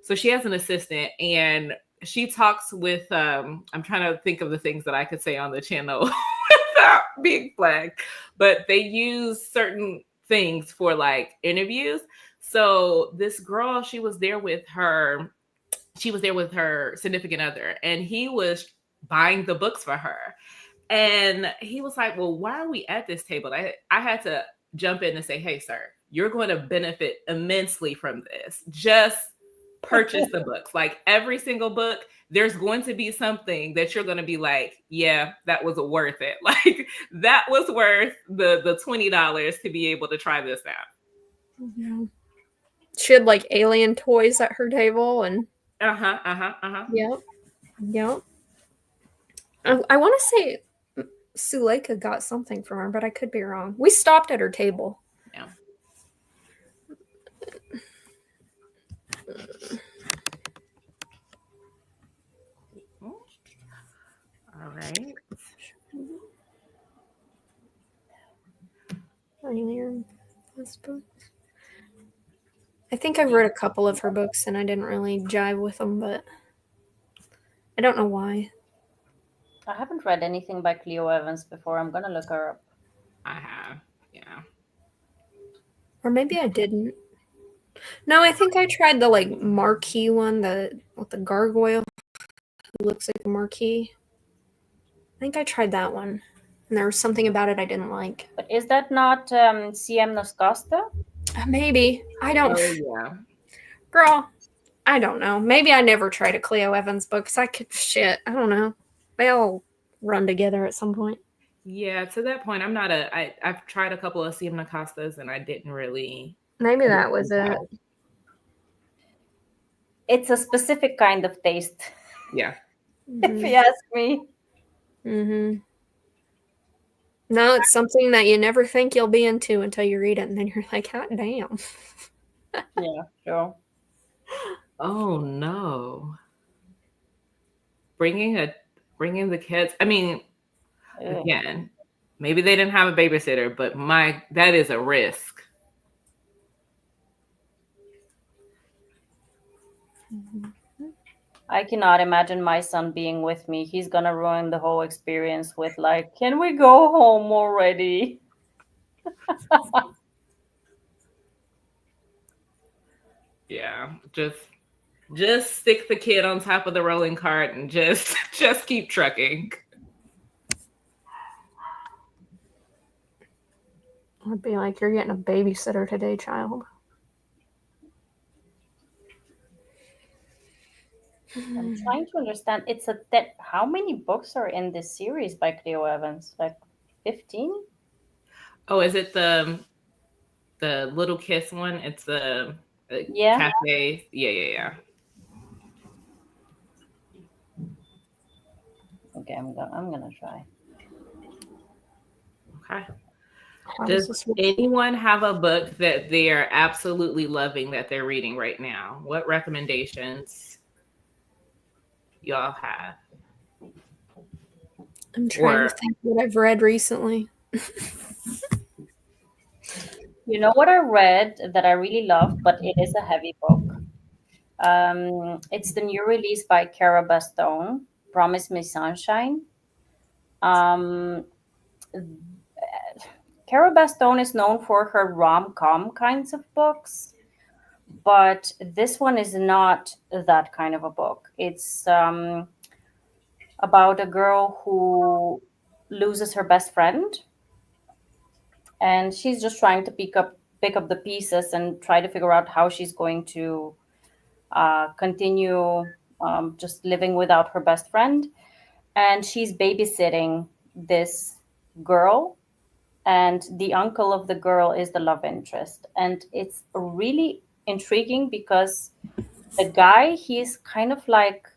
so. She has an assistant, and she talks with. I'm trying to think of the things that I could say on the channel without being flagged, but they use certain things for like interviews. So this girl, she was there with her. She was there with her significant other, and he was buying the books for her. And he was like, well, why are we at this table? I had to jump in and say, hey, sir, you're going to benefit immensely from this. Just purchase the books. Like every single book, there's going to be something that you're going to be like, yeah, that was worth it. Like that was worth the $20 to be able to try this out. Yeah. She had like alien toys at her table, and yep, yep. I want to say Suleika got something from her, but I could be wrong. We stopped at her table. Yeah. All right. Alien books. I think I've read a couple of her books, and I didn't really jive with them, but I don't know why. I haven't read anything by Cleo Evans before. I'm gonna look her up. I have. Yeah. Or maybe I didn't. No, I think I tried the like marquee one, with the gargoyle who looks like a marquee. I think I tried that one, and there was something about it I didn't like. But is that not CM Noscosta? Maybe I don't. Oh yeah. Girl, I don't know. Maybe I never tried a Cleo Evans book because I could shit. I don't know. They all run together at some point. Yeah, to that point, I've tried a couple of Siemna Costas and I didn't really. Maybe that was it. It's a specific kind of taste, Yeah. if you ask me. Mm-hmm. No, it's something that you never think you'll be into until you read it, and then you're like, "Hot damn!" Yeah, sure. Oh no. Bringing the kids. I mean, Ugh. again, maybe they didn't have a babysitter, but that is a risk. I cannot imagine my son being with me. He's gonna ruin the whole experience with like, can we go home already? Yeah. Just stick the kid on top of the rolling cart and just keep trucking. I'd be like, "You're getting a babysitter today, child." I'm trying to understand. It's a that. How many books are in this series by Cleo Evans? Like 15? Oh, is it the Little Kiss one? It's the Yeah. cafe. Yeah. Okay, I'm gonna try. Okay. How Does does this work? anyone have a book that they are absolutely loving that they're reading right now? What recommendations y'all have? I'm trying to think what I've read recently. You know what I read that I really loved, but it is a heavy book. It's the new release by Cara Bastone, Promise Me Sunshine. Um, Cara Bastone is known for her rom-com kinds of books, but this one is not that kind of a book. It's about a girl who loses her best friend, and she's just trying to pick up the pieces and try to figure out how she's going to continue just living without her best friend. And she's babysitting this girl, and the uncle of the girl is the love interest. And it's really intriguing because the guy, he's kind of like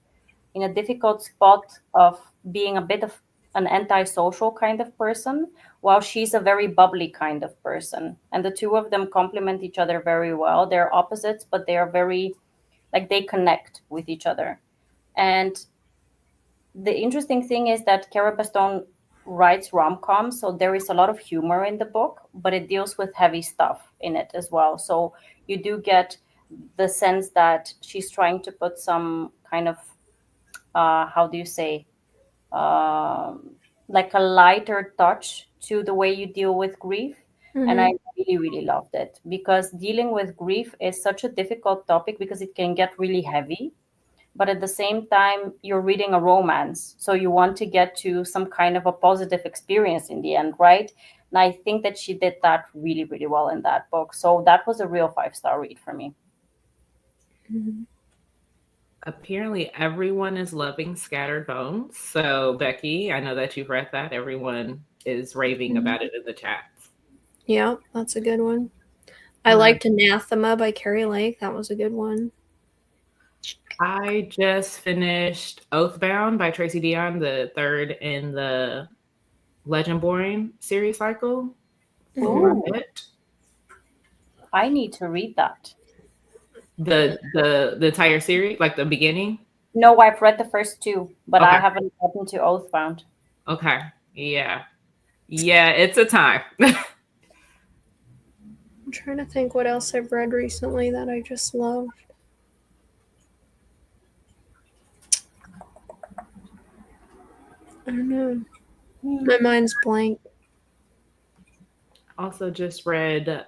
in a difficult spot of being a bit of an antisocial kind of person, while she's a very bubbly kind of person. And the two of them complement each other very well. They're opposites, but they are very, like, they connect with each other. And the interesting thing is that Cara Bastone writes rom-coms, so there is a lot of humor in the book, but it deals with heavy stuff in it as well. So you do get the sense that she's trying to put some kind of how do you say, um, like a lighter touch to the way you deal with grief. And I really, really loved it because dealing with grief is such a difficult topic because it can get really heavy. But at the same time, you're reading a romance. So you want to get to some kind of a positive experience in the end, right? And I think that she did that really, really well in that book. So that was a real 5-star read for me. Apparently, everyone is loving Scattered Bones. So, Becky, I know that you've read that. Everyone is raving about it in the chats. Yeah, that's a good one. I liked Anathema by Carrie Lake. That was a good one. I just finished Oathbound by Tracy Dion, the third in the Legendborn series cycle. Ooh, It. I need to read that. The entire series, like the beginning. No, I've read the first two, but I Okay. haven't gotten to Oathbound. Okay. Yeah. It's a time. I'm trying to think what else I've read recently that I just loved. I don't know. My mind's blank. Also just read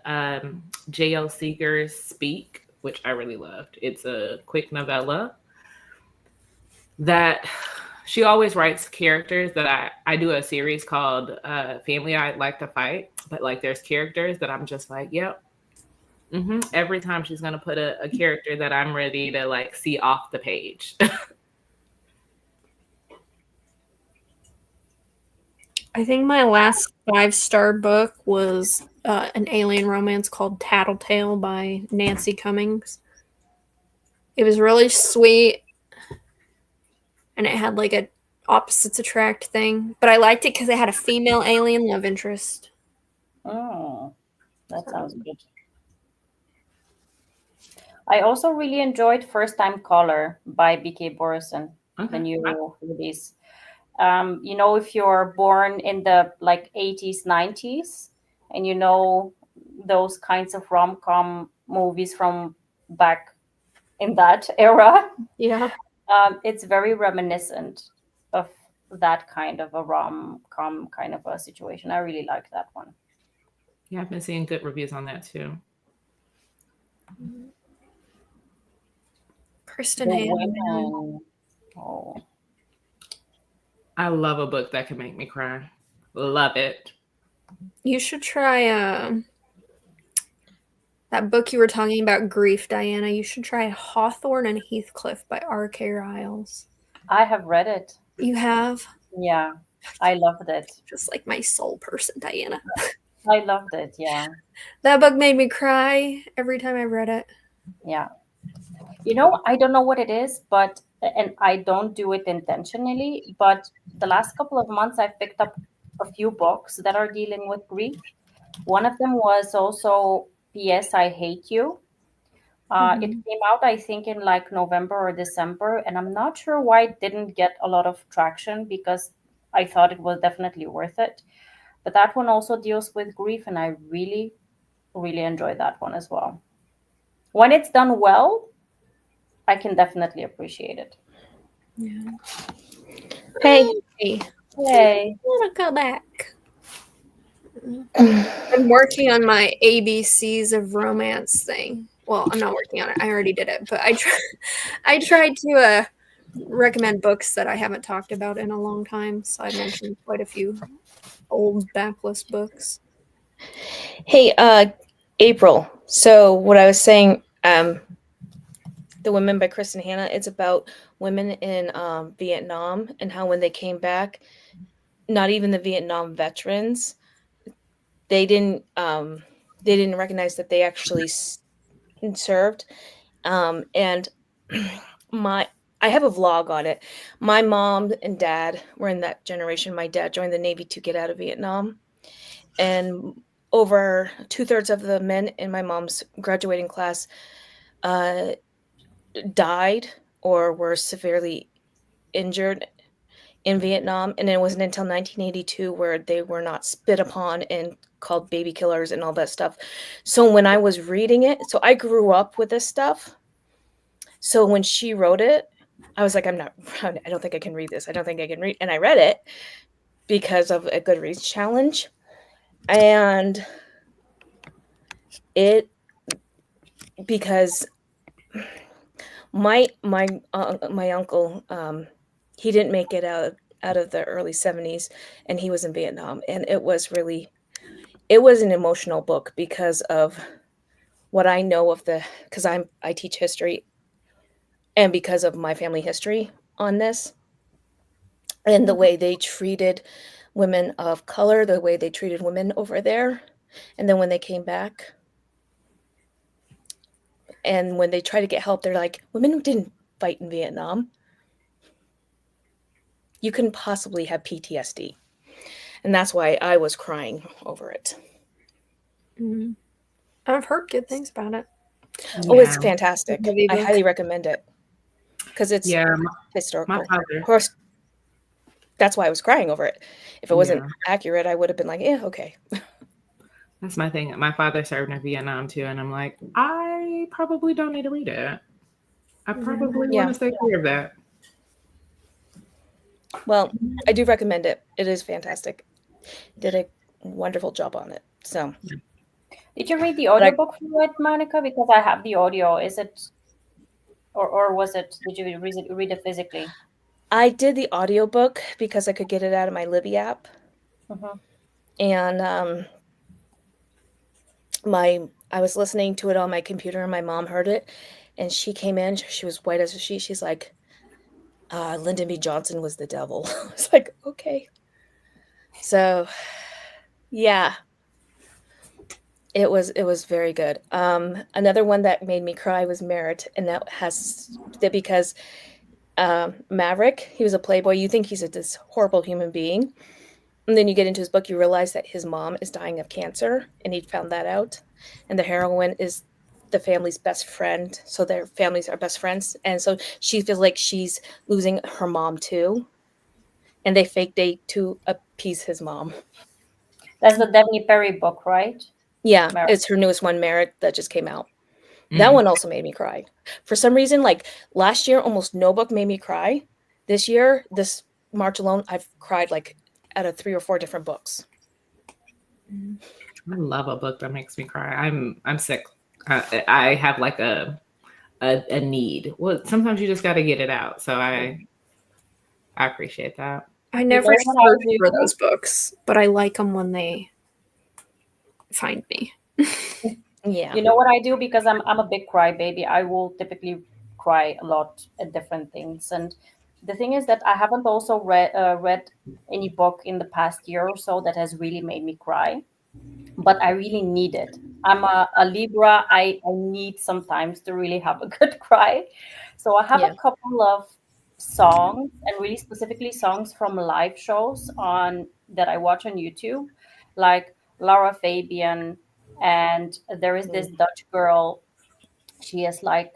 J.L. Seeger's Speak, which I really loved. It's a quick novella that she always writes characters that I do a series called Family I'd Like to Fight, but like there's characters that I'm just like, yep. Every time she's going to put a character that I'm ready to like see off the page. I think my last 5-star book was an alien romance called Tattletale by Nancy Cummings. It was really sweet, and it had like a opposites attract thing, but I liked it because it had a female alien love interest. Oh, that sounds good. I also really enjoyed First Time Caller by B.K. Borison, the new release. If you're born in the like 80s, 90s, and those kinds of rom-com movies from back in that era, Yeah. it's very reminiscent of that kind of a rom-com kind of a situation. I really like that one. Yeah, I've been seeing good reviews on that too. Kristen The Hannigan. women. Oh. I love a book that can make me cry. Love it. You should try That book you were talking about, Grief, Diana, you should try Hawthorne and Heathcliff by R.K. Riles. I have read it. You have? Yeah, I loved it. Just like my soul person, Diana. I loved it. Yeah. That book made me cry every time I read it. Yeah. You know, I don't know what it is, but, and I don't do it intentionally, but the last couple of months I've picked up a few books that are dealing with grief. One of them was also P.S. I Hate You. It came out, I think, in like November or December, and I'm not sure why it didn't get a lot of traction because I thought it was definitely worth it. But that one also deals with grief, and I really, really enjoy that one as well. When it's done well, I can definitely appreciate it. Yeah. Hey. Hey, Yay. I want to go back. I'm working on my ABCs of romance thing. Well, I'm not working on it. I already did it, but I tried to recommend books that I haven't talked about in a long time. So I mentioned quite a few old backlist books. Hey, April. So what I was saying, The Women by Kristen Hanna, it's about women in Vietnam and how when they came back, not even the Vietnam veterans, they didn't recognize that they actually served. And I have a vlog on it. My mom and dad were in that generation. My dad joined the Navy to get out of Vietnam. And over 2/3 of the men in my mom's graduating class died or were severely injured in Vietnam. And it wasn't until 1982 where they were not spit upon and called baby killers and all that stuff. So when I was reading it, so I grew up with this stuff. So when she wrote it, I was like, I don't think I can read this. I don't think I can read. And I read it because of a Goodreads challenge. And because my uncle, he didn't make it out of the early 70s, and he was in Vietnam. And it was an emotional book because of what I know because I teach history, and because of my family history on this, and the way they treated women of color, the way they treated women over there. And then when they came back, and when they try to get help, they're like, women didn't fight in Vietnam. You couldn't possibly have PTSD. And that's why I was crying over it. Mm-hmm. I've heard good things about it. Oh, it's fantastic. I highly recommend it because it's historical. My father. Of course, that's why I was crying over it. If it wasn't accurate, I would have been like, yeah, okay. That's my thing. My father served in Vietnam too, and I'm like, I probably don't need to read it. I probably want to stay clear of that. Well, I do recommend it. It is fantastic. Did a wonderful job on it. So, did you read the audiobook for it, Monica? Because I have the audio. Is it, or was it? Did you read it physically? I did the audiobook because I could get it out of my Libby app. Mm-hmm. And I was listening to it on my computer, and my mom heard it, and she came in. She was white as a sheet. She's like, Lyndon B. Johnson was the devil. I was like, okay. So, yeah, it was very good. Another one that made me cry was Merit, and that because Maverick, he was a playboy. You think he's this horrible human being, and then you get into his book, you realize that his mom is dying of cancer, and he found that out. And the heroine is the family's best friend, so their families are best friends, and so she feels like she's losing her mom too, and they fake date to appease his mom. That's the Daphne Perry book, right? Yeah, it's her newest one, Merit, that just came out. That one also made me cry. For some reason, like last year, almost no book made me cry. This year, this March alone, I've cried like out of 3 or 4 different books. I love a book that makes me cry. I'm sick. I have like a need. Well, sometimes you just got to get it out. So I appreciate that. I never search for those books, but I like them when they find me. Yeah. You know what I do? Because I'm a big crybaby. I will typically cry a lot at different things. And the thing is that I haven't also read any book in the past year or so that has really made me cry, but I really need it. I'm a Libra. I need sometimes to really have a good cry. So I have a Yeah. couple of songs, and really specifically songs from live shows on that I watch on YouTube, like Laura Fabian, and there is this Dutch girl. She is like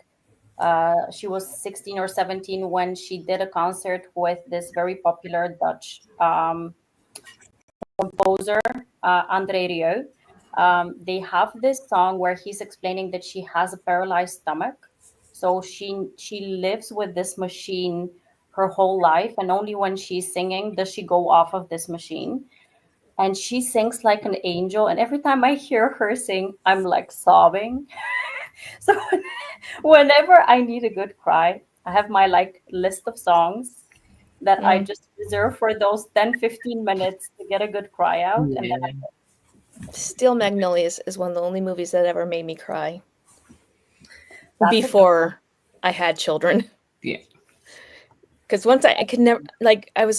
she was 16 or 17 when she did a concert with this very popular Dutch composer, Andre Rieu. They have this song where he's explaining that she has a paralyzed stomach, so she lives with this machine her whole life, and only when she's singing does she go off of this machine. And she sings like an angel, and every time I hear her sing, I'm like sobbing. So whenever I need a good cry, I have my like list of songs that I Mm. just reserve for those 10-15 minutes to get a good cry out. And then Yeah. Steel Magnolias is one of the only movies that ever made me cry that's a good one. before I had children. Yeah. Because once I could never, like, I've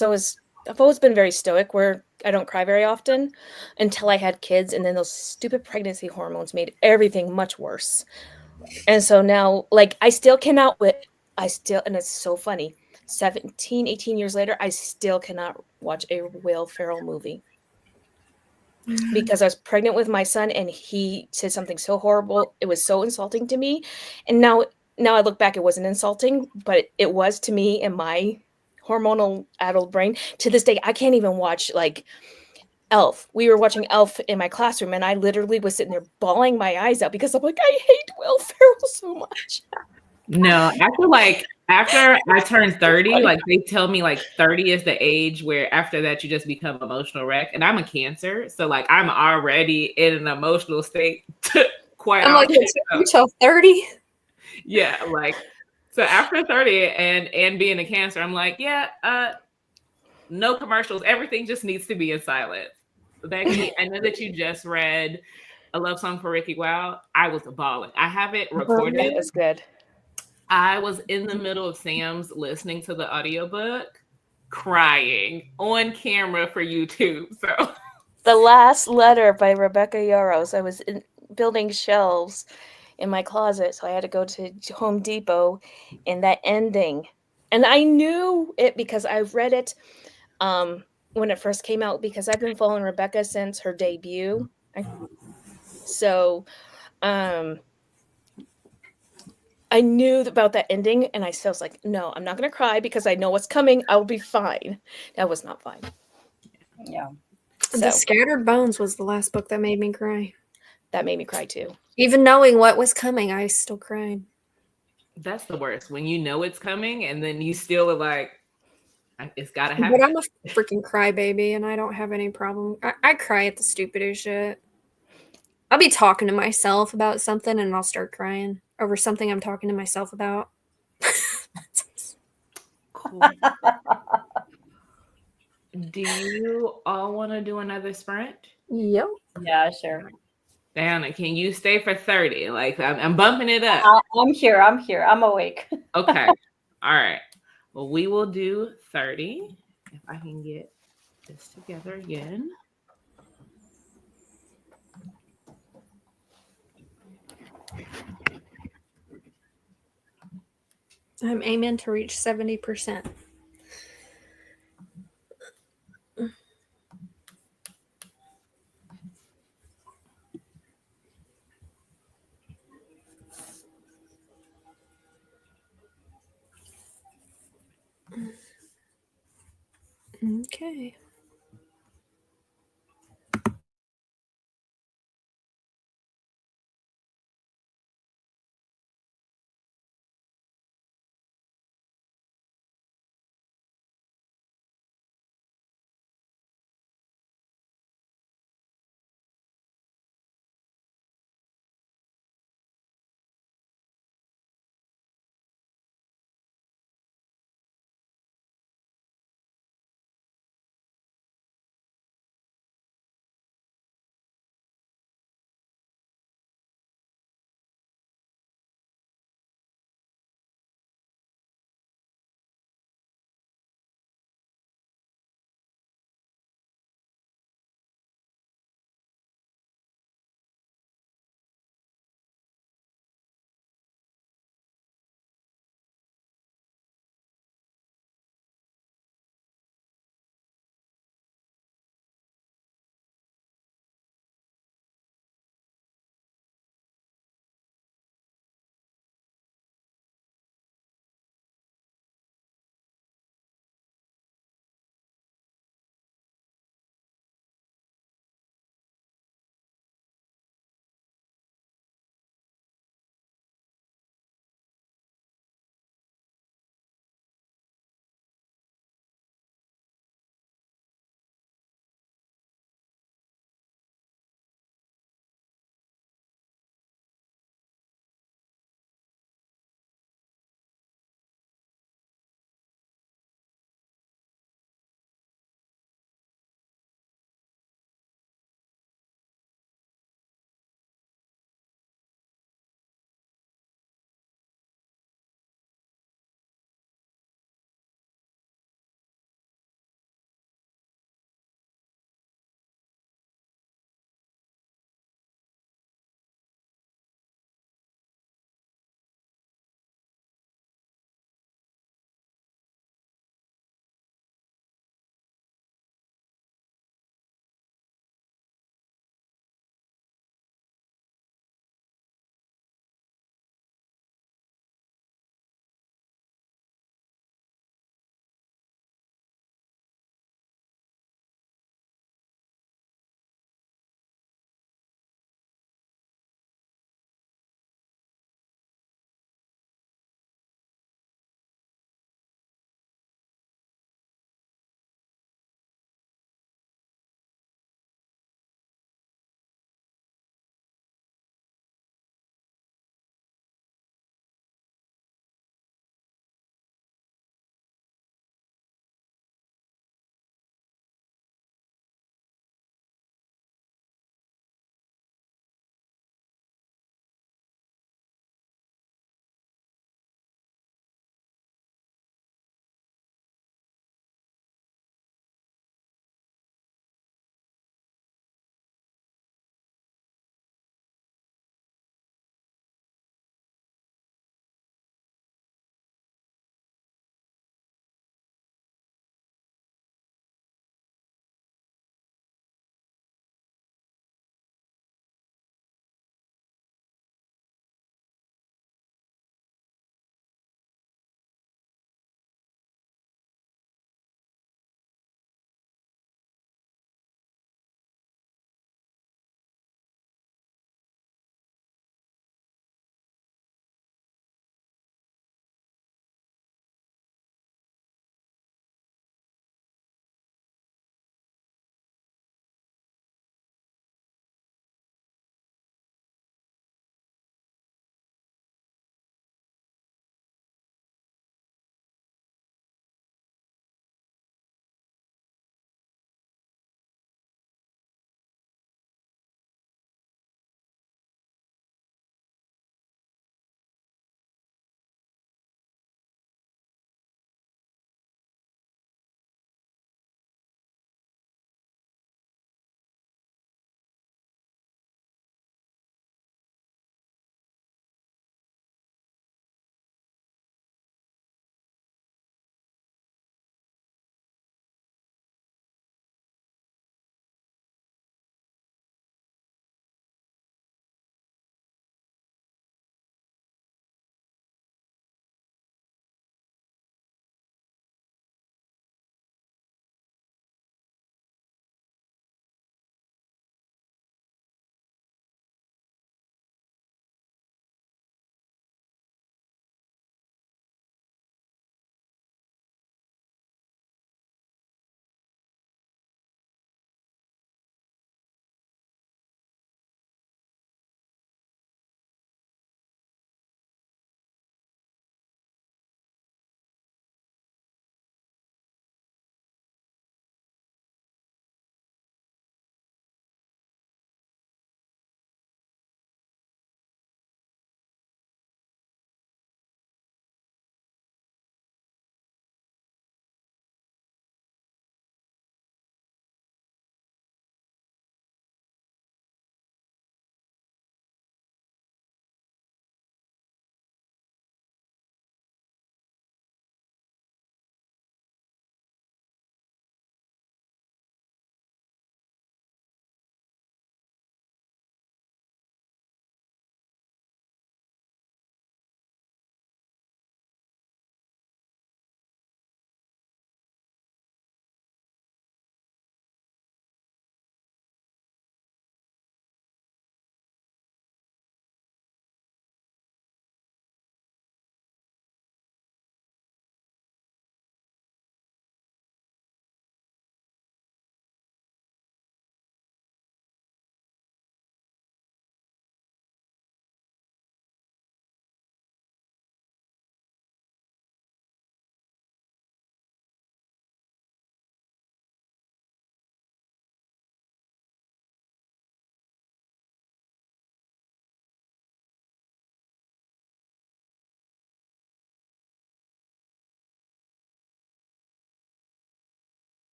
always been very stoic where I don't cry very often until I had kids. And then those stupid pregnancy hormones made everything much worse. And so now, like, I still cannot, and it's so funny, 17, 18 years later, I still cannot watch a Will Ferrell movie because I was pregnant with my son and he said something so horrible. It was so insulting to me. And now I look back, it wasn't insulting, but it was to me in my hormonal adult brain. To this day, I can't even watch like Elf. We were watching Elf in my classroom and I literally was sitting there bawling my eyes out because I'm like, I hate Will Ferrell so much. No, I feel like after I turn 30, like they tell me like 30 is the age where after that you just become emotional wreck. And I'm a Cancer. So like I'm already in an emotional state quite I'm like, often. it took you till 30? Yeah, like so after 30 and being a Cancer, I'm like, yeah, no commercials. Everything just needs to be in silence. Becky, I know that you just read A Love Song for Ricky Wow. I was bawling. I have it recorded. That was good. I was in the middle of Sam's listening to the audiobook, crying on camera for YouTube. So The Last Letter by Rebecca Yarros. I was building shelves in my closet, so I had to go to Home Depot, and that ending. And I knew it because I've read it when it first came out because I've been following Rebecca since her debut. So I knew about that ending, and I was like, no, I'm not going to cry because I know what's coming. I'll be fine. That was not fine. Yeah. So The Scattered Bones was the last book that made me cry. that made me cry too. Even knowing what was coming, I still cried. that's the worst when you know it's coming and then you still are like, it's got to But happen. I'm a freaking crybaby, and I don't have any problem. I cry at the stupidest shit. I'll be talking to myself about something, and I'll start crying over something I'm talking to myself about. Cool. Do you all want to do another sprint? Yep. Yeah, sure. Diana, can you stay for 30? Like I'm bumping it up. I'm here. I'm here. I'm awake. Okay. All right. Well, we will do 30. If I can get this together again. I'm aiming to reach 70%. Okay.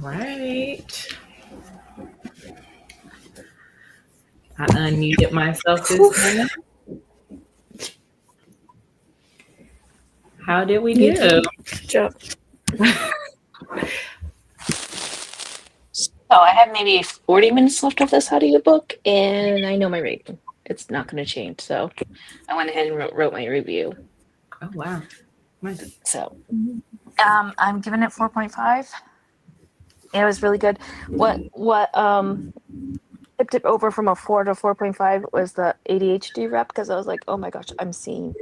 right. I unmuted myself this time. How did we do? Good job. So I have maybe 40 minutes left of this audiobook, and I know my rating. It's not going to change. So I went ahead and wrote my review. Oh, wow. Nice. So I'm giving it 4.5. It was really good. What tipped it over from a 4 to 4.5 was the ADHD rep, because I was like, oh my gosh, I'm seeing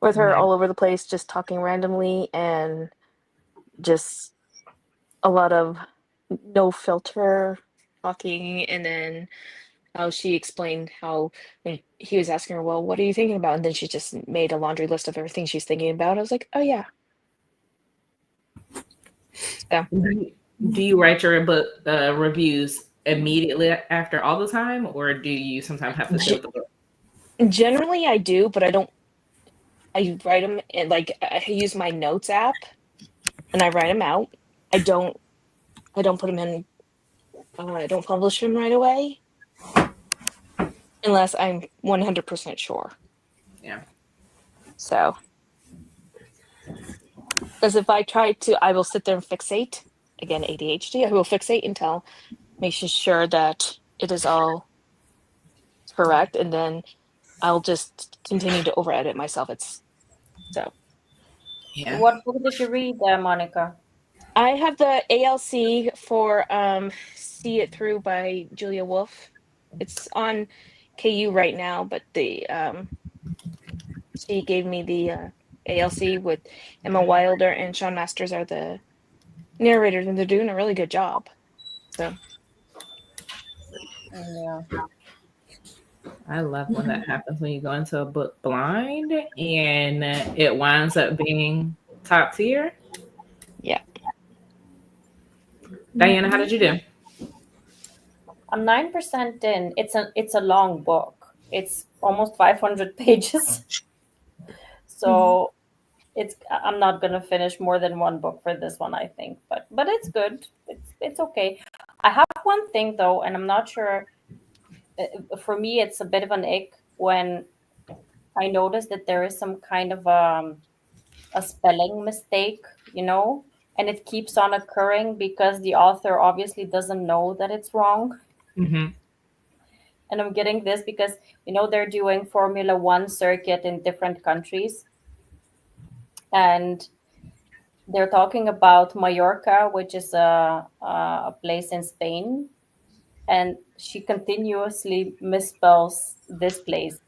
with her all over the place, just talking randomly and just a lot of no filter talking. And then how she explained how when he was asking her, well, what are you thinking about? And then she just made a laundry list of everything she's thinking about. I was like, oh yeah. So Do you write your book reviews immediately after all the time, or do you sometimes have to sit with the book? generally I do, but I write them in, like, I use my notes app and I write them out. I don't put them in, I don't publish them right away unless I'm 100% sure. Yeah. So, because if I try to, I will sit there and fixate. Again, ADHD, I will fixate until making sure that it is all correct, and then I'll just continue to over edit myself. Yeah. What book did you read, Monica? I have the ALC for See It Through by Julia Wolf. It's on KU right now, but she gave me the ALC with Emma Wilder and Sean Masters are the narrators, and they're doing a really good job. So Yeah. I love when that happens, when you go into a book blind and it winds up being top tier. yeah. Diana, how did you do? I'm 9% in. It's a long book. It's almost 500 pages. So I'm not gonna finish more than one book for this one, I think. But it's good. It's okay. I have one thing though, and I'm not sure. For me, it's a bit of an ick when I notice that there is some kind of a spelling mistake, and it keeps on occurring because the author obviously doesn't know that it's wrong. Mm-hmm. And I'm getting this because they're doing Formula One circuit in different countries, and they're talking about Mallorca, which is a place in Spain, and she continuously misspells this place,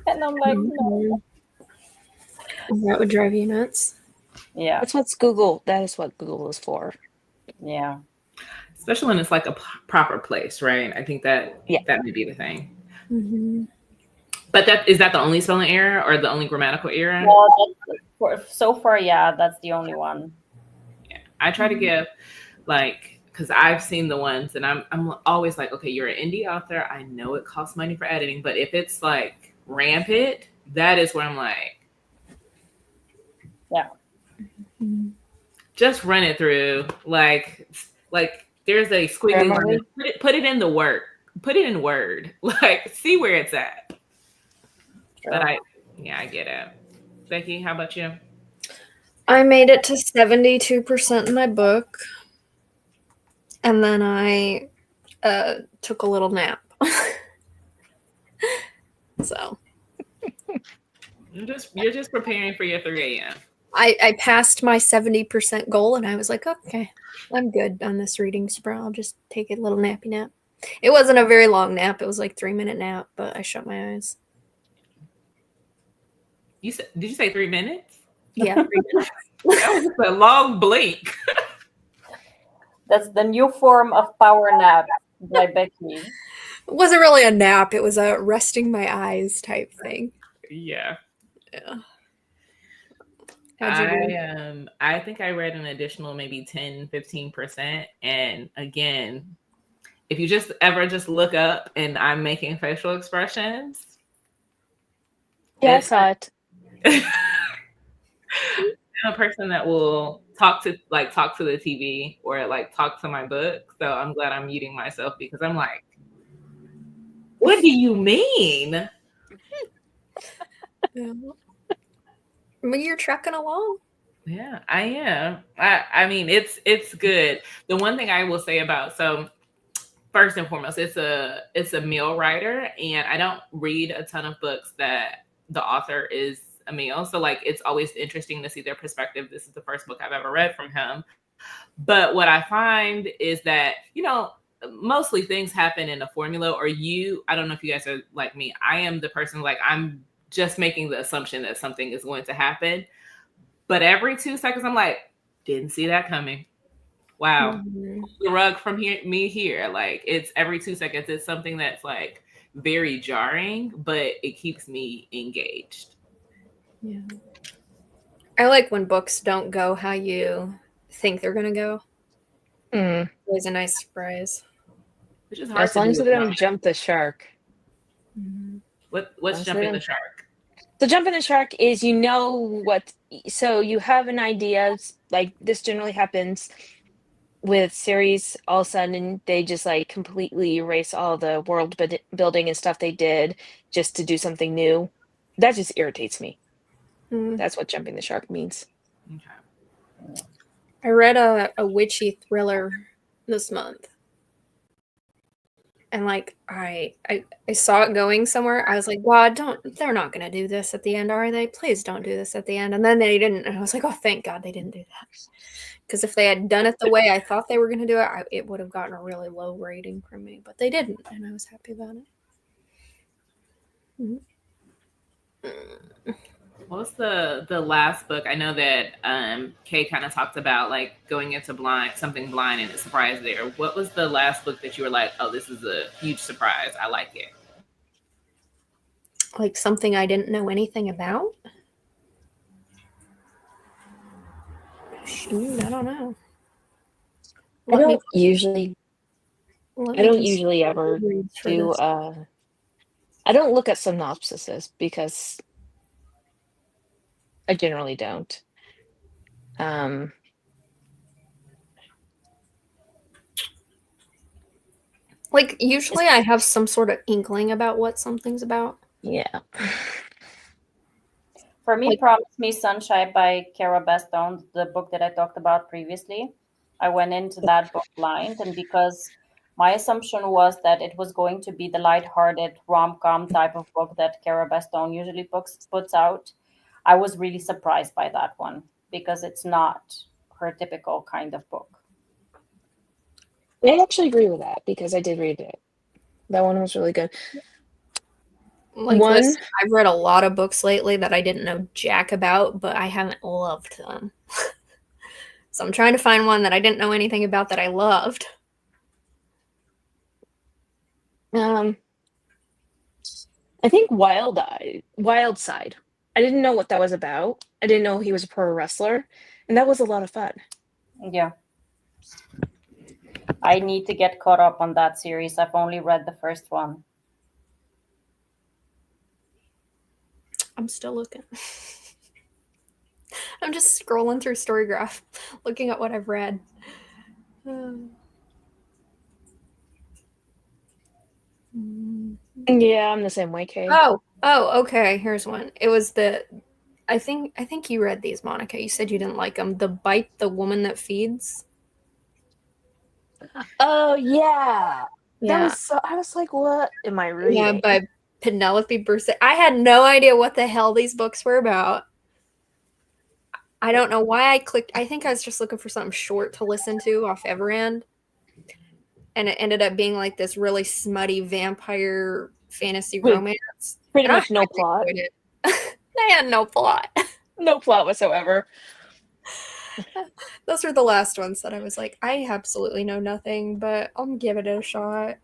and I'm like, no. That would drive you nuts. Yeah, That's what's Google. That is what Google is for. yeah. Especially when it's like a proper place, right? I think that Yeah. that may be the thing. Mm-hmm. But is that the only spelling error or the only grammatical error? Well, so far, yeah, that's the only one. Yeah. I try to give, like, because I've seen the ones, and I'm always like, okay, you're an indie author. I know it costs money for editing, but if it's like rampant, that is where I'm like, Yeah. just run it through. Like there's a squiggly line. Put it in the word. Put it in Word. Like, see where it's at. Sure. But I get it. Becky, how about you? I made it to 72% in my book, and then I took a little nap. So You're just preparing for your 3 a.m. I passed my 70% goal, and I was like, okay, I'm good on this reading spree. I'll just take a little nappy nap. It wasn't a very long nap. It was like 3-minute nap, but I shut my eyes. Did you say 3 minutes? Yeah, 3 minutes. That was a long blink. That's the new form of power nap by Becky. It wasn't really a nap. It was a resting my eyes type thing. Yeah. Yeah. I think I read an additional maybe 10-15%. And again, if you just look up and I'm making facial expressions. Yeah, I saw it. I'm a person that will talk to the TV or like talk to my book. So I'm glad I'm muting myself because I'm like, what do you mean? Yeah. But you're trucking along. Yeah, I am. I mean, it's good. The one thing I will say about, so first and foremost, it's a male writer, and I don't read a ton of books that the author is a male. So like, it's always interesting to see their perspective. This is the first book I've ever read from him. But what I find is that, mostly things happen in a formula, or I don't know if you guys are like me. I am the person, like, I'm just making the assumption that something is going to happen. But every 2 seconds, I'm like, didn't see that coming. Wow. Mhm. The rug from here. Like, it's every 2 seconds. It's something that's like very jarring, but it keeps me engaged. Yeah. I like when books don't go how you think they're gonna go. Mm. Always a nice surprise. Which is hard As to long do as they with don't romance. jump the shark. What's jumping the shark? So jumping the shark is, so you have an idea, like this generally happens with series. All of a sudden they just like completely erase all the world building and stuff they did just to do something new. That just irritates me. That's what jumping the shark means. Okay. I read a witchy thriller this month. And like I saw it going somewhere. I was like, God, they're not gonna do this at the end, are they? Please don't do this at the end. And then they didn't. And I was like, oh, thank God they didn't do that. Because if they had done it the way I thought they were gonna do it, it would have gotten a really low rating from me. But they didn't, and I was happy about it. What was the last book? I know that Kay kind of talked about like going into something blind and a surprise there. What was the last book that you were like, oh, this is a huge surprise. I like it. Like something I didn't know anything about? Shoot, I don't know. I don't usually ever do I don't look at synopsises because I generally don't. Like usually I have some sort of inkling about what something's about. Yeah. For me, Promise Me Sunshine by Cara Baston, the book that I talked about previously, I went into that book blind, and because my assumption was that it was going to be the lighthearted rom-com type of book that Cara Baston usually puts out, I was really surprised by that one because it's not her typical kind of book. I actually agree with that because I did read it. That one was really good. Listen, I've read a lot of books lately that I didn't know jack about, but I haven't loved them. So I'm trying to find one that I didn't know anything about that I loved. I think Wild Side. I didn't know what that was about. I didn't know he was a pro wrestler, and that was a lot of fun. Yeah. I need to get caught up on that series. I've only read the first one. I'm still looking. I'm just scrolling through Storygraph, looking at what I've read. Yeah, I'm the same way, Kay. Oh, okay. Here's one. It was I think you read these, Monica. You said you didn't like them. The Bite the Woman That Feeds. Oh yeah. Yeah. That was so. I was like, what am I reading? Yeah, by Penelope Bursa. I had no idea what the hell these books were about. I don't know why I clicked. I think I was just looking for something short to listen to off Everend. And it ended up being like this really smutty vampire fantasy romance. Pretty much no plot. They had no plot. No plot whatsoever. Those were the last ones that I was like, I absolutely know nothing, but I'll give it a shot.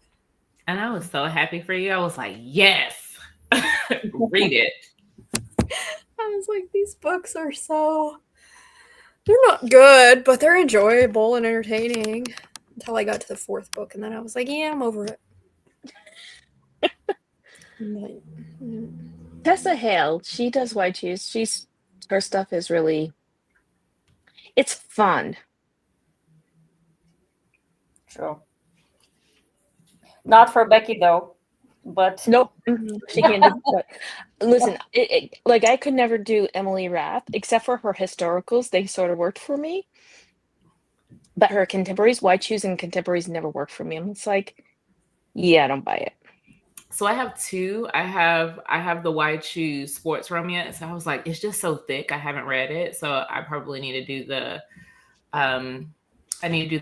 And I was so happy for you. I was like, yes, read it. I was like, these books are they're not good, but they're enjoyable and entertaining. Until I got to the fourth book, and then I was like, yeah, I'm over it. Tessa Hale, she does White Shoes. Her stuff is really, It's fun. True. Not for Becky though, but Nope. She can't do that. Listen, like I could never do Emily Rath, except for her historicals. They sort of worked for me. But her contemporaries, why choosing contemporaries never worked for me. I'm just like, yeah, I don't buy it. So I have two. I have the Why Choose sports romance. I was like, it's just so thick. I haven't read it. So I probably need to do the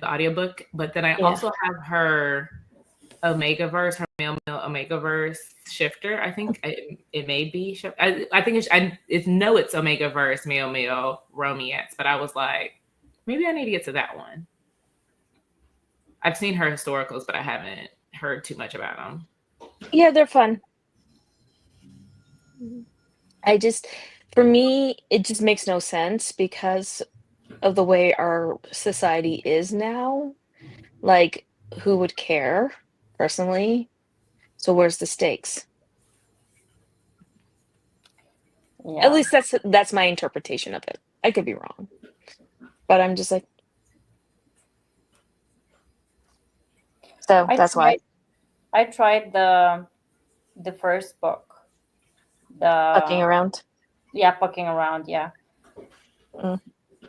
audiobook. But then I also have her Omegaverse, her male Omegaverse shifter. I think it may be. I think it's Omegaverse male romance. But I was like, maybe I need to get to that one. I've seen her historicals, but I haven't heard too much about them. Yeah, they're fun. For me, it just makes no sense because of the way our society is now. Like, who would care, personally? So where's the stakes? yeah. At least that's my interpretation of it. I could be wrong. But I'm just like, so that's why. I tried the first book. Fucking around. Yeah, fucking around. Yeah. Mm.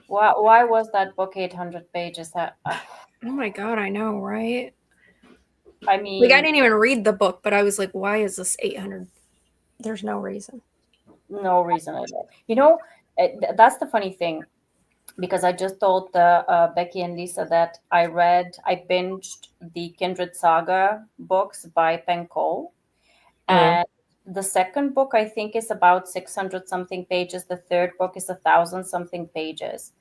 Why was that book 800 pages? Oh my god, I know, right? I mean, Like I didn't even read the book, but I was like, why is this 800? There's no reason. no reason at all. You know, that's the funny thing, because I just told Becky and Lisa that I binged the Kindred Saga books by Penn Cole, and the second book I think is about 600 something pages. The third book is 1,000 something pages,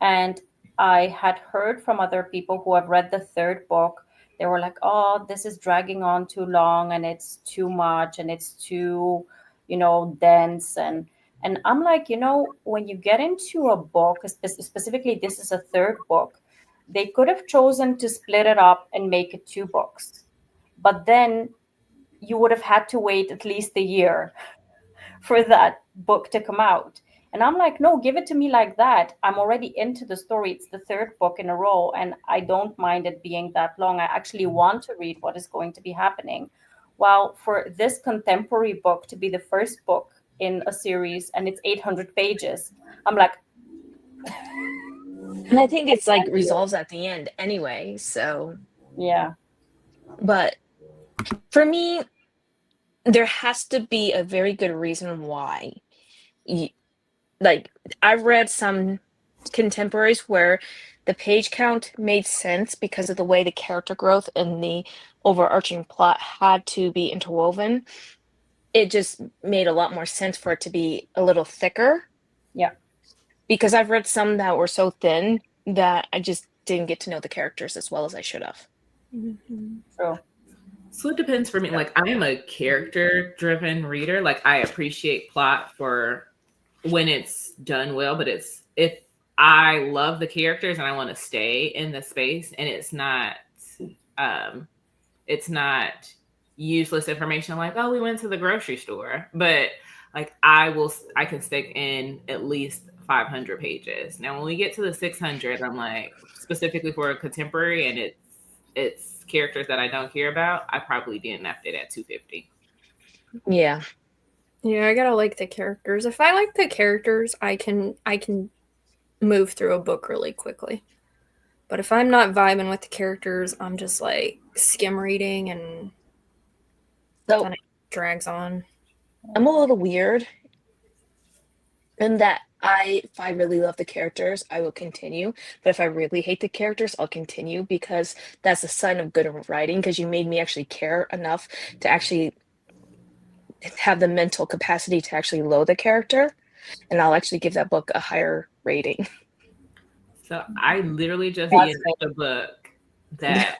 and I had heard from other people who have read the third book. They were like, "Oh, this is dragging on too long, and it's too much, and it's too, dense." And I'm like, when you get into a book, specifically this is a third book, they could have chosen to split it up and make it 2 books, but then you would have had to wait at least a year for that book to come out. And I'm like, no, give it to me like that. I'm already into the story. It's the third book in a row, and I don't mind it being that long. I actually want to read what is going to be happening. While for this contemporary book to be the first book in a series and it's 800 pages, I'm like, And I think it's like resolves at the end anyway, so. yeah. But for me, there has to be a very good reason why. Like, I've read some contemporaries where the page count made sense because of the way the character growth and the overarching plot had to be interwoven. It just made a lot more sense for it to be a little thicker. Yeah. Because I've read some that were so thin that I just didn't get to know the characters as well as I should have. Mm-hmm. True. So it depends for me. Like, I am a character-driven reader. Like, I appreciate plot for when it's done well, but if I love the characters and I want to stay in the space and it's not useless information like, oh, we went to the grocery store, but like I can stick in at least 500 pages. Now when we get to the 600, I'm like, specifically for a contemporary and it's characters that I don't care about, I probably DNF'd it at 250. Yeah, I gotta like the characters. If I like the characters, I can move through a book really quickly. But if I'm not vibing with the characters, I'm just like skim reading, and so then it drags on. I'm a little weird in that if I really love the characters, I will continue. But if I really hate the characters, I'll continue because that's a sign of good writing, because you made me actually care enough to actually have the mental capacity to actually loathe the character, and I'll actually give that book a higher rating. So I literally just DNF'd a book that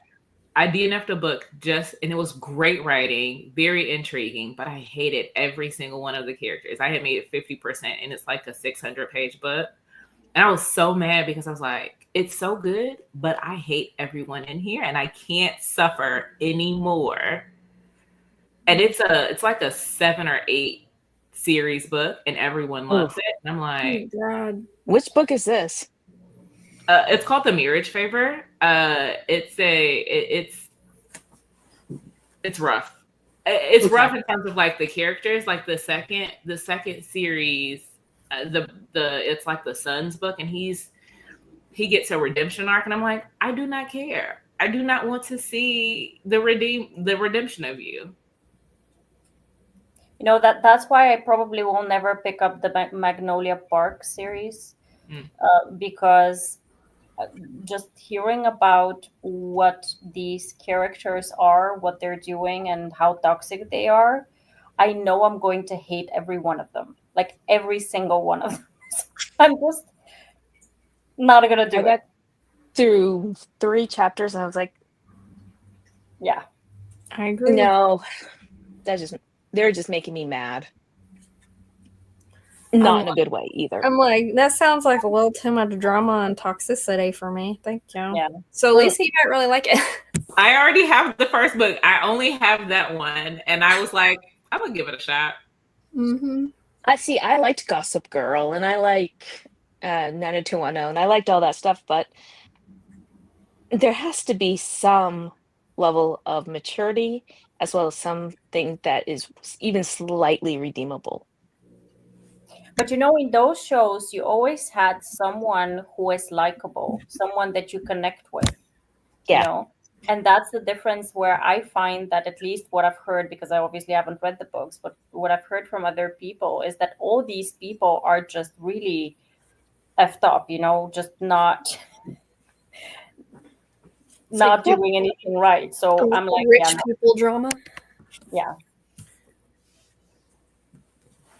I DNF'd a book and it was great writing, very intriguing, but I hated every single one of the characters. I had made it 50% and it's like a 600-page book. And I was so mad because I was like, it's so good, but I hate everyone in here and I can't suffer anymore. And it's like a 7 or 8 series book and everyone loves it. And I'm like, Oh, God. Which book is this? It's called The Marriage Favor. It's rough. It's Okay. rough in terms of like the characters. Like the second series, it's like the son's book, and he gets a redemption arc, and I'm like, I do not care. I do not want to see the redemption of you. You know, that's why I probably will never pick up the Magnolia Park series, Mm. because just hearing about what these characters are, what they're doing, and how toxic they are, I know I'm going to hate every one of them, like every single one of them. I'm just not gonna do I it. got through 3 chapters and I was like, Yeah. I agree. no, they're just making me mad. Not in a good way either. I'm like, that sounds like a little too much drama and toxicity for me. Thank you. Yeah. So Lisa, you might really like it. I already have the first book. I only have that one, and I was like, I'm gonna give it a shot. Mm-hmm. I liked Gossip Girl and I like 90210 and I liked all that stuff, but there has to be some level of maturity as well as something that is even slightly redeemable. But you know, in those shows, you always had someone who is likable, someone that you connect with, you Yeah. know? And that's the difference where I find that, at least what I've heard, because I obviously haven't read the books, but what I've heard from other people is that all these people are just really effed up, you know, just not like, doing anything right. So I'm like, rich yeah, no, people drama. yeah.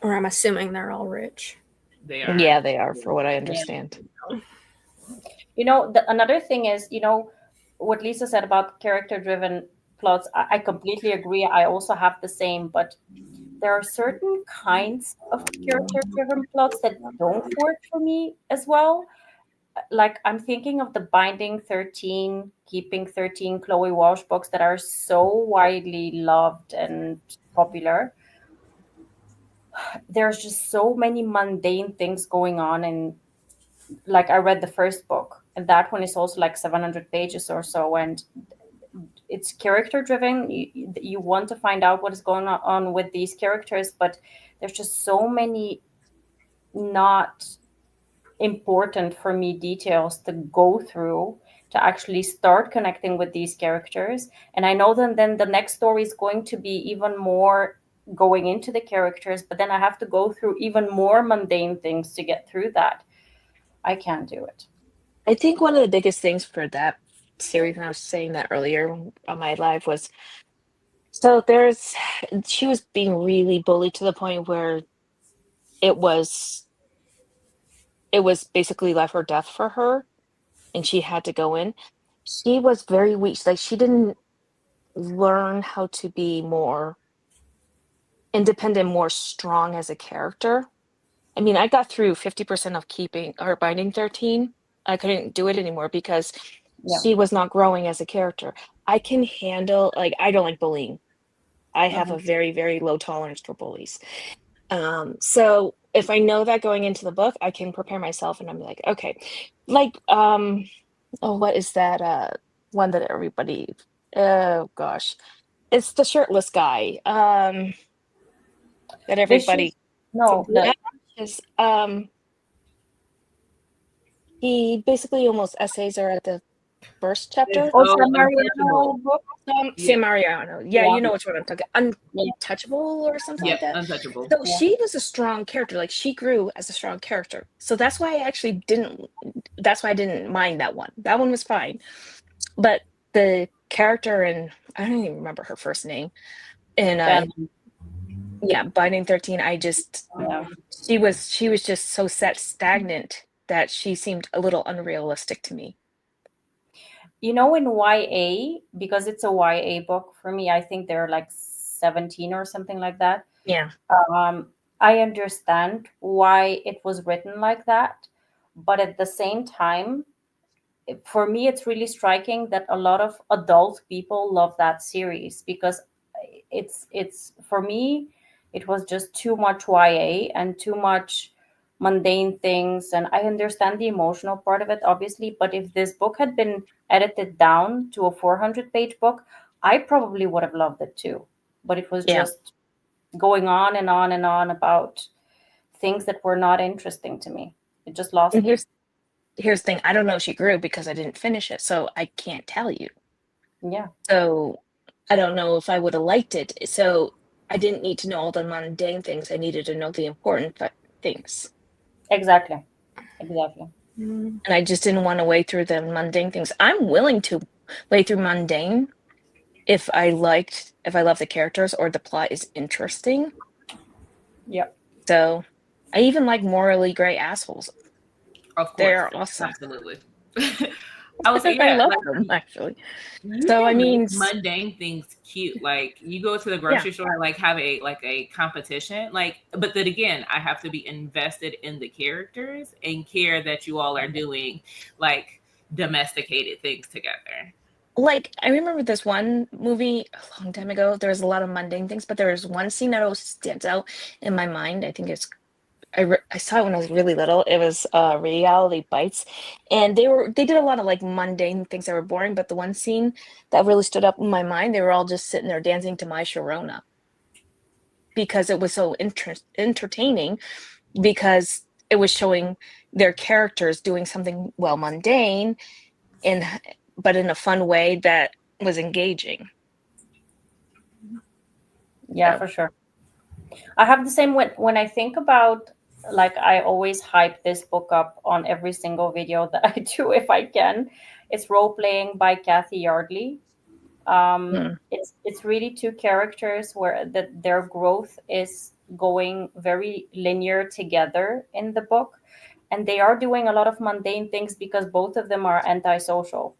Or I'm assuming they're all rich. They are. Yeah, they are, for what I understand. You know, another thing is, you know, what Lisa said about character-driven plots. I completely agree. I also have the same, but there are certain kinds of character-driven plots that don't work for me as well. Like I'm thinking of the Binding 13, Keeping 13 Chloe Walsh books that are so widely loved and popular. There's just so many mundane things going on, and like I read the first book, and that one is also like 700 pages or so, and it's character driven. You want to find out what is going on with these characters, but there's just so many not important for me details to go through to actually start connecting with these characters. And I know then the next story is going to be even more going into the characters, but then I have to go through even more mundane things to get through that. I can't do it. I think one of the biggest things for that series, and I was saying that earlier on my live, was she was being really bullied to the point where it was basically life or death for her, and she had to go in. She was very weak. Like she didn't learn how to be more independent, more strong as a character. I mean, I got through 50% of keeping or Binding 13. I couldn't do it anymore because she was not growing as a character. I can handle, like, I don't like bullying. I have a very, very low tolerance for bullies. So if I know that going into the book, I can prepare myself and I'm like, okay, like, what is that one that everybody, oh gosh, it's the shirtless guy that everybody No, is he basically almost essays her at the first chapter. San Mariano book. San Mariano. Yeah, you know which one I'm talking. Untouchable or something like that. Untouchable. So she was a strong character. Like she grew as a strong character. So that's why I actually didn't. That's why I didn't mind that one. That one was fine. But the character, and I don't even remember her first name. And Binding 13. I just she was just so stagnant that she seemed a little unrealistic to me. You know, in YA, because it's a YA book for me, I think they're like 17 or something like that. Yeah. I understand why it was written like that, but at the same time, for me, it's really striking that a lot of adult people love that series because it's for me, it was just too much YA and too much mundane things, and I understand the emotional part of it, obviously. But if this book had been edited down to a 400-page book, I probably would have loved it too. But it was Yeah. just going on and on and on about things that were not interesting to me. It just lost And me. here's the thing. I don't know if she grew because I didn't finish it, so I can't tell you. Yeah, So I don't know if I would have liked it. So I didn't need to know all the mundane things. I needed to know the important things. exactly. Mm. And I just didn't want to wade through the mundane things. I'm willing to wade through mundane if I love the characters or the plot is interesting. Yep. So I even like morally gray assholes. Of course, They're awesome. absolutely. I would say, I yeah, love like, them actually. you So I can mean, make mundane things cute. Like you go to the grocery store, like have a competition. Like, but then again, I have to be invested in the characters and care that you all are doing like domesticated things together. like I remember this one movie a long time ago. There was a lot of mundane things, but there was one scene that always stands out in my mind. I think it's I saw it when I was really little. It was Reality Bites, and they did a lot of like mundane things that were boring. But the one scene that really stood up in my mind, they were all just sitting there dancing to My Sharona because it was so entertaining because it was showing their characters doing something mundane and but in a fun way that was engaging. Yeah, So, for sure. I have the same when I think about, like, I always hype this book up on every single video that I do if I can. It's Role Playing by Kathy Yardley. mm, It's really two characters where their growth is going very linear together in the book, and they are doing a lot of mundane things because both of them are antisocial.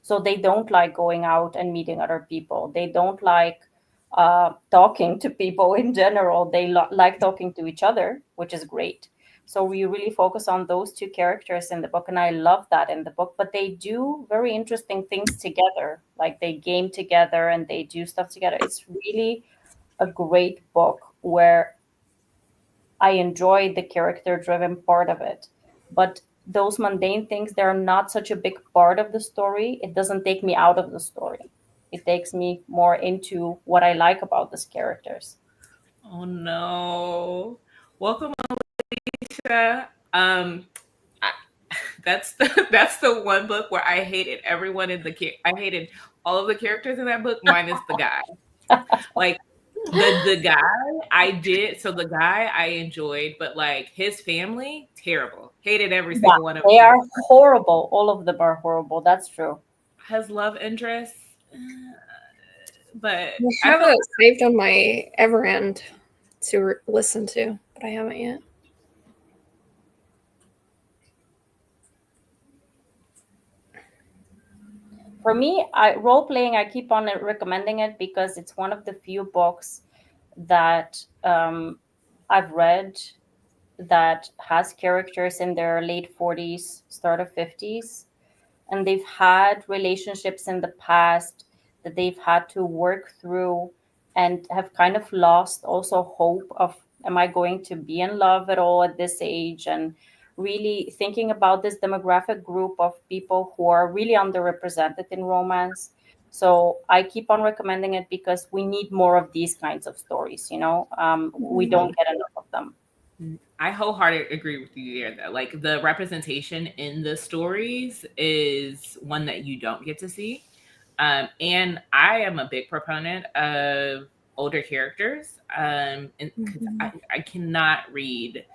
So they don't like going out and meeting other people. They don't like talking to people in general. They like talking to each other, which is great. So we really focus on those two characters in the book, and I love that in the book. But they do very interesting things together, like they game together and they do stuff together. It's really a great book where I enjoy the character-driven part of it, but those mundane things, they're not such a big part of the story. It doesn't take me out of the story. It takes me more into what I like about these characters. Oh no! Welcome, Alicia. I, that's the one book where I hated everyone in I hated all of the characters in that book minus the guy. Like the guy I did, so the guy I enjoyed, but like his family, terrible. Hated every Yeah, single one of they them. are horrible. All of them are horrible. That's true. Has love interest, but I I have feel it saved on my Everend to listen to, but I haven't yet. For me, role playing, I keep on recommending it because it's one of the few books that I've read that has characters in their late 40s, start of 50s, and they've had relationships in the past that they've had to work through and have kind of lost also hope of, am I going to be in love at all at this age? And really thinking about this demographic group of people who are really underrepresented in romance. So I keep on recommending it because we need more of these kinds of stories. We don't get enough of them. I wholeheartedly agree with you there, though. Like the representation in the stories is one that you don't get to see. And I am a big proponent of older characters. And I cannot read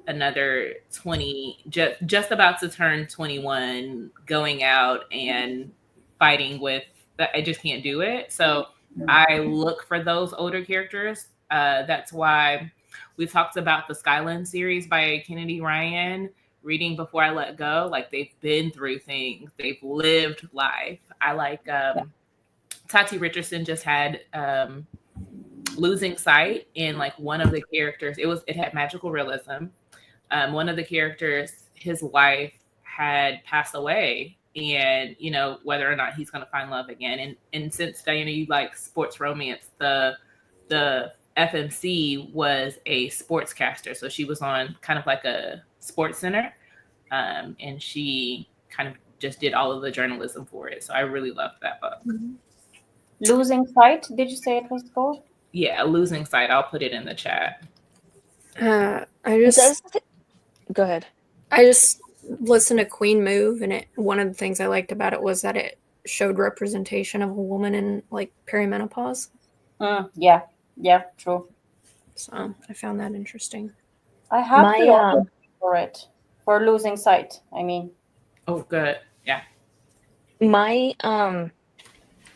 another 20, just about to turn 21, going out and fighting with, I just can't do it. So I look for those older characters. That's why we talked about the Skyland series by Kennedy Ryan, Reading Before I Let Go. Like they've been through things, they've lived life. I like Tati Richardson just had Losing Sight, and like one of the characters, it had magical realism. One of the characters, his wife had passed away, and whether or not he's going to find love again. And since Diana, you like sports romance, the FMC was a sportscaster. So she was on kind of like a sports center. And she kind of just did all of the journalism for it. So I really loved that book. Losing Sight, did you say it was called? Yeah, Losing Sight. I'll put it in the chat. I just Go ahead. I just listened to Queen Move, and one of the things I liked about it was that it showed representation of a woman in like perimenopause. Yeah, true. So I found that interesting. I have My, the audio for it, for Losing Sight. I mean, Oh, good. Yeah. My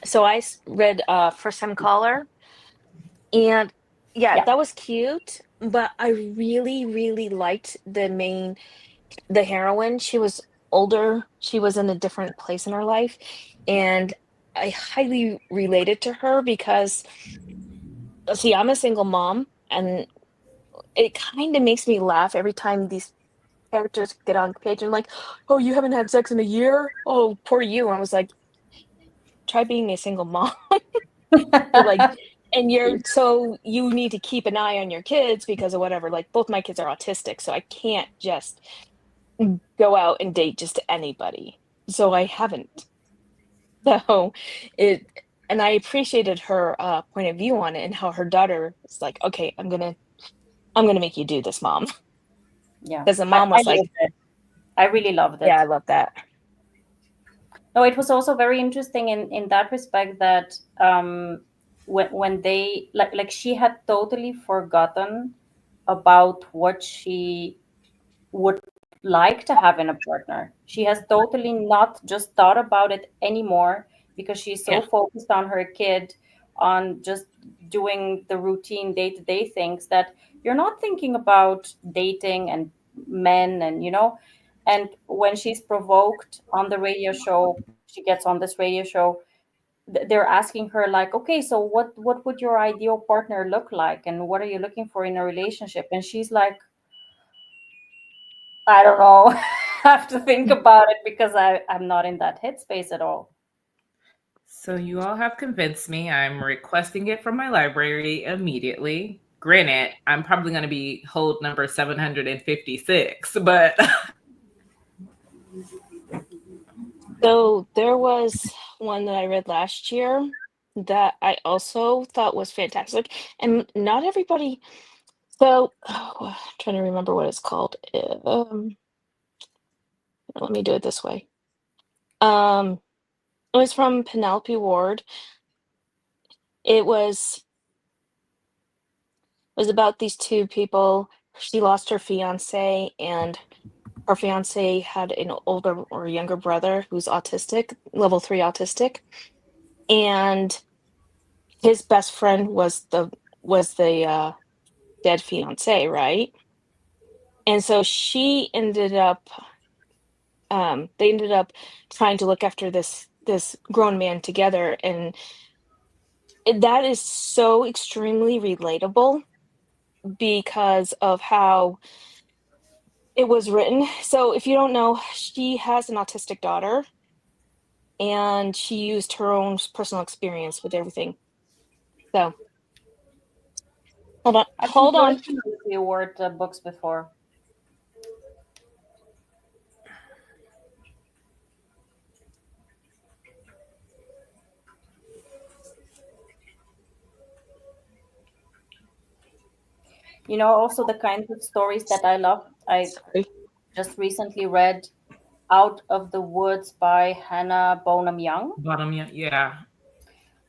so I read First Time Caller, and Yeah. that was cute, but I really, really liked the heroine. She was older, she was in a different place in her life, and I highly related to her because, see, I'm a single mom, and it kind of makes me laugh every time these characters get on page and like, oh, you haven't had sex in a year? Oh, poor you. And I was like, try being a single mom. You're like, and you need to keep an eye on your kids because of whatever. Like, both my kids are autistic, so I can't just go out and date just anybody. So I haven't. So and I appreciated her point of view on it, and how her daughter is like, okay, I'm gonna make you do this, mom. Yeah. Because the mom was like, loved it. I really loved it. yeah, I love that. No, it was also very interesting in that respect that when they like she had totally forgotten about what she would like to have in a partner. She has totally not just thought about it anymore because she's so Yeah. focused on her kid, on just doing the routine day-to-day things, that you're not thinking about dating and men and and when she's provoked on the radio show, she gets on this radio show, they're asking her like, okay, so what would your ideal partner look like, and what are you looking for in a relationship? And she's like, I don't know. I have to think about it because I'm not in that headspace at all. So you all have convinced me. I'm requesting it from my library immediately. Granted, I'm probably going to be hold number 756, but So there was one that I read last year that I also thought was fantastic, and not everybody. So I'm trying to remember what it's called. Let me do it this way. It was from Penelope Ward. It was about these two people. She lost her fiance, and her fiance had an older or younger brother who's autistic, level 3 autistic, and his best friend was the dead fiance, right? And so she ended up they ended up trying to look after this grown man together, and that is so extremely relatable because of how it was written. So if you don't know, she has an autistic daughter, and she used her own personal experience with everything. So hold on. The award books before. Also the kinds of stories that I love. I just recently read Out of the Woods by Hannah Bonham Young. Yeah.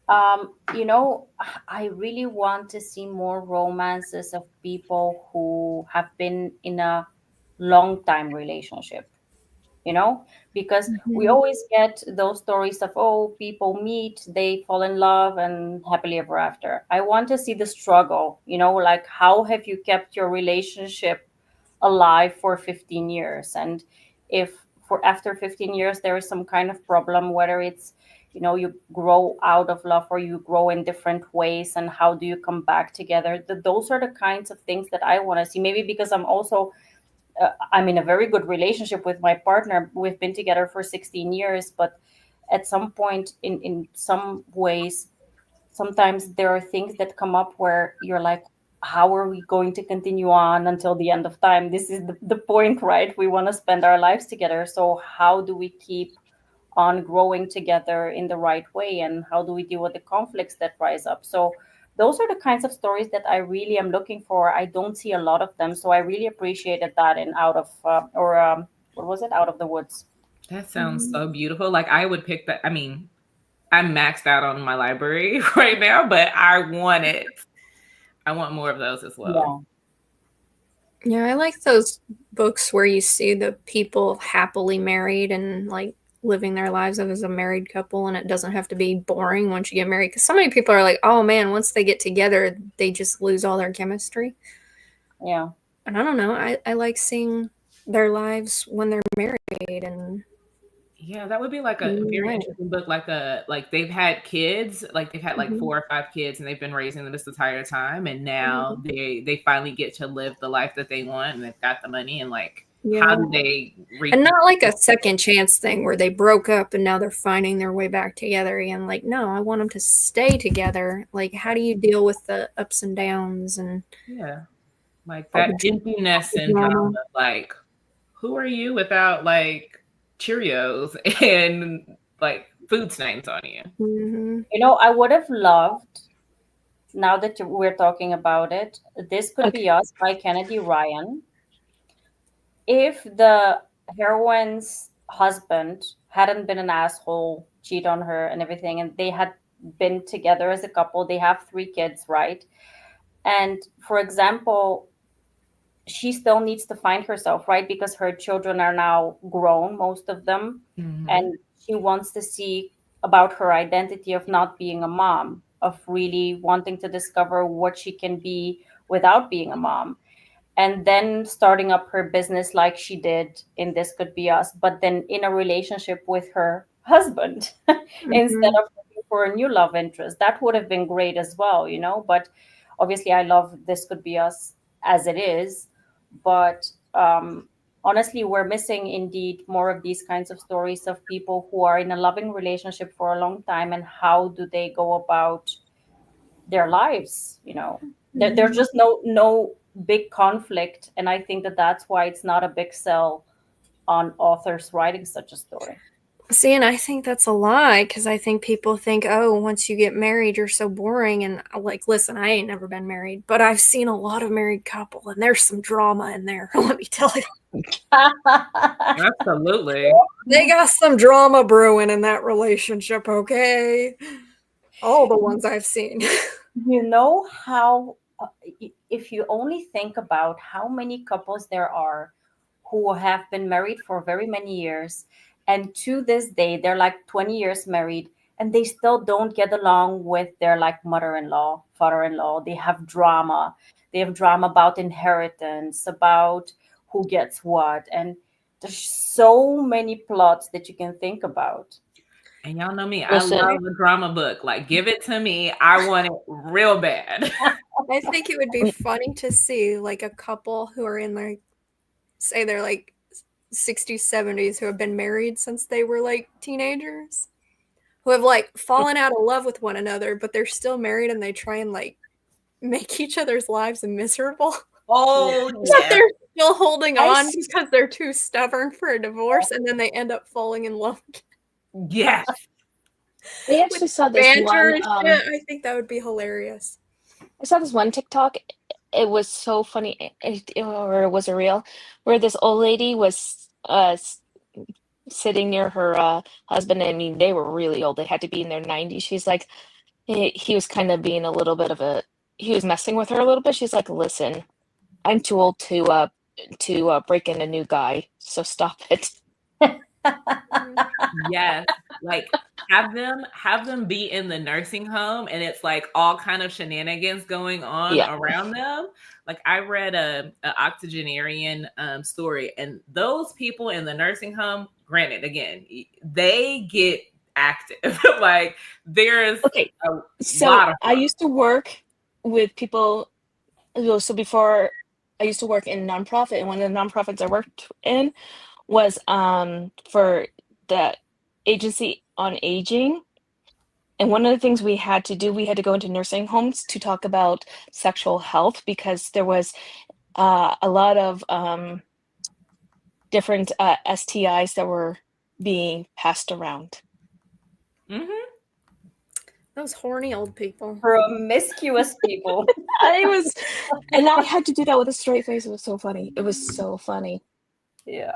I really want to see more romances of people who have been in a long time relationship, because we always get those stories of, oh, people meet, they fall in love and happily ever after. I want to see the struggle, like how have you kept your relationship alive for 15 years? And if for after 15 years there is some kind of problem, whether it's you grow out of love or you grow in different ways, and how do you come back together? Those are the kinds of things that I want to see. Maybe because I'm in a very good relationship with my partner. We've been together for 16 years, but at some point in some sometimes there are things that come up where you're like, how are we going to continue on until the end of time? This is the point, right? We want to spend our lives together. So how do we keep on growing together in the right way, and how do we deal with the conflicts that rise up? So those are the kinds of stories that I really am looking for. I don't see a lot of them, so I really appreciated that in Out of what was it, Out of the Woods. That sounds so beautiful. Like I would pick that. I mean, I'm maxed out on my library right now, but I want it. I want more of those as well. Yeah, I like those books where you see the people happily married and like living their lives as a married couple, and it doesn't have to be boring once you get married. Because so many people are like, oh man, once they get together, they just lose all their chemistry. Yeah. And I don't know. I like seeing their lives when they're married. And yeah, that would be like a very interesting book. Like they've had kids, like they've had like 4 or 5 kids, and they've been raising them this entire time, and now they finally get to live the life that they want, and they've got the money, and like how do they and not like a second chance thing where they broke up and now they're finding their way back together again. Like, no, I want them to stay together. Like, how do you deal with the ups and downs? And like that emptiness syndrome of like, who are you without like Cheerios and like food stains on you? You know, I would have loved, now that we're talking about it, This Could Be Us by Kennedy Ryan. If the heroine's husband hadn't been an asshole, cheat on her and everything, and they had been together as a couple, they have 3 kids, right? And for example, she still needs to find herself, right? Because her children are now grown, most of them. And she wants to see about her identity of not being a mom, of really wanting to discover what she can be without being a mom. And then starting up her business like she did in This Could Be Us, but then in a relationship with her husband instead of looking for a new love interest. That would have been great as well, you know? But obviously, I love This Could Be Us as it is. But honestly, we're missing indeed more of these kinds of stories of people who are in a loving relationship for a long time, and how do they go about their lives, you know? There's just no big conflict, and I think that that's why it's not a big sell on authors writing such a story. See, and I think that's a lie, because I think people think, oh, once you get married, you're so boring. And like, listen, I ain't never been married, but I've seen a lot of married couple, and there's some drama in there. Let me tell you. Absolutely. They got some drama brewing in that relationship, okay? All the ones I've seen. You know how, if you only think about how many couples there are who have been married for very many years, and to this day, they're like 20 years married, and they still don't get along with their like mother-in-law, father-in-law. They have drama. They have drama about inheritance, about who gets what. And there's so many plots that you can think about. And y'all know me, I love a drama book. Like, give it to me. I want it real bad. I think it would be funny to see like a couple who are in like, say they're like 60s, 70s, who have been married since they were like teenagers, who have like fallen out of love with one another, but they're still married, and they try and like make each other's lives miserable. Oh, But they're still holding on because they're too stubborn for a divorce, and then they end up falling in love again. Yes. I actually saw this one. I think that would be hilarious. I saw this one TikTok. It was so funny, or was it real? Where this old lady was sitting near her husband. I mean, they were really old. They had to be in their 90s. She's like, he was kind of being a little bit of he was messing with her a little bit. She's like, listen, I'm too old to break in a new guy, so stop it. Yes, like have them be in the nursing home, and it's like all kind of shenanigans going on around them. Like I read a octogenarian story, and those people in the nursing home, granted, again, they get active. Like there's I used to work with people. So before, I used to work in nonprofit, and one of the nonprofits I worked in was for the Agency on Aging, And one of the things we had to do, we had to go into nursing homes to talk about sexual health because there was a lot of different STIs that were being passed around. Mm-hmm. Those horny old people. Promiscuous people. And I had to do that with a straight face. It was so funny. It was so funny. Yeah.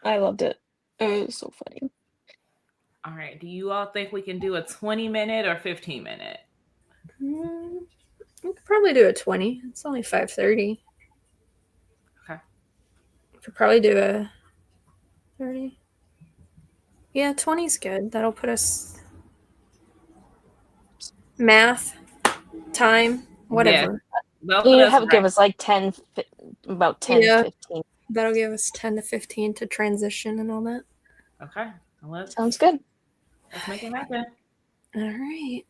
I loved it. It was so funny. All right. Do you all think we can do a 20-minute or 15-minute? We could probably do a 20. It's only 5:30. Okay. We could probably do a 30. Yeah, 20 is good. That'll put us math, time, whatever. They'll put You us have to give right. us like 10, about 10, Yeah. 15. That'll give us 10 to 15 to transition and all that. Okay. Let's Sounds good. make it happen. All right.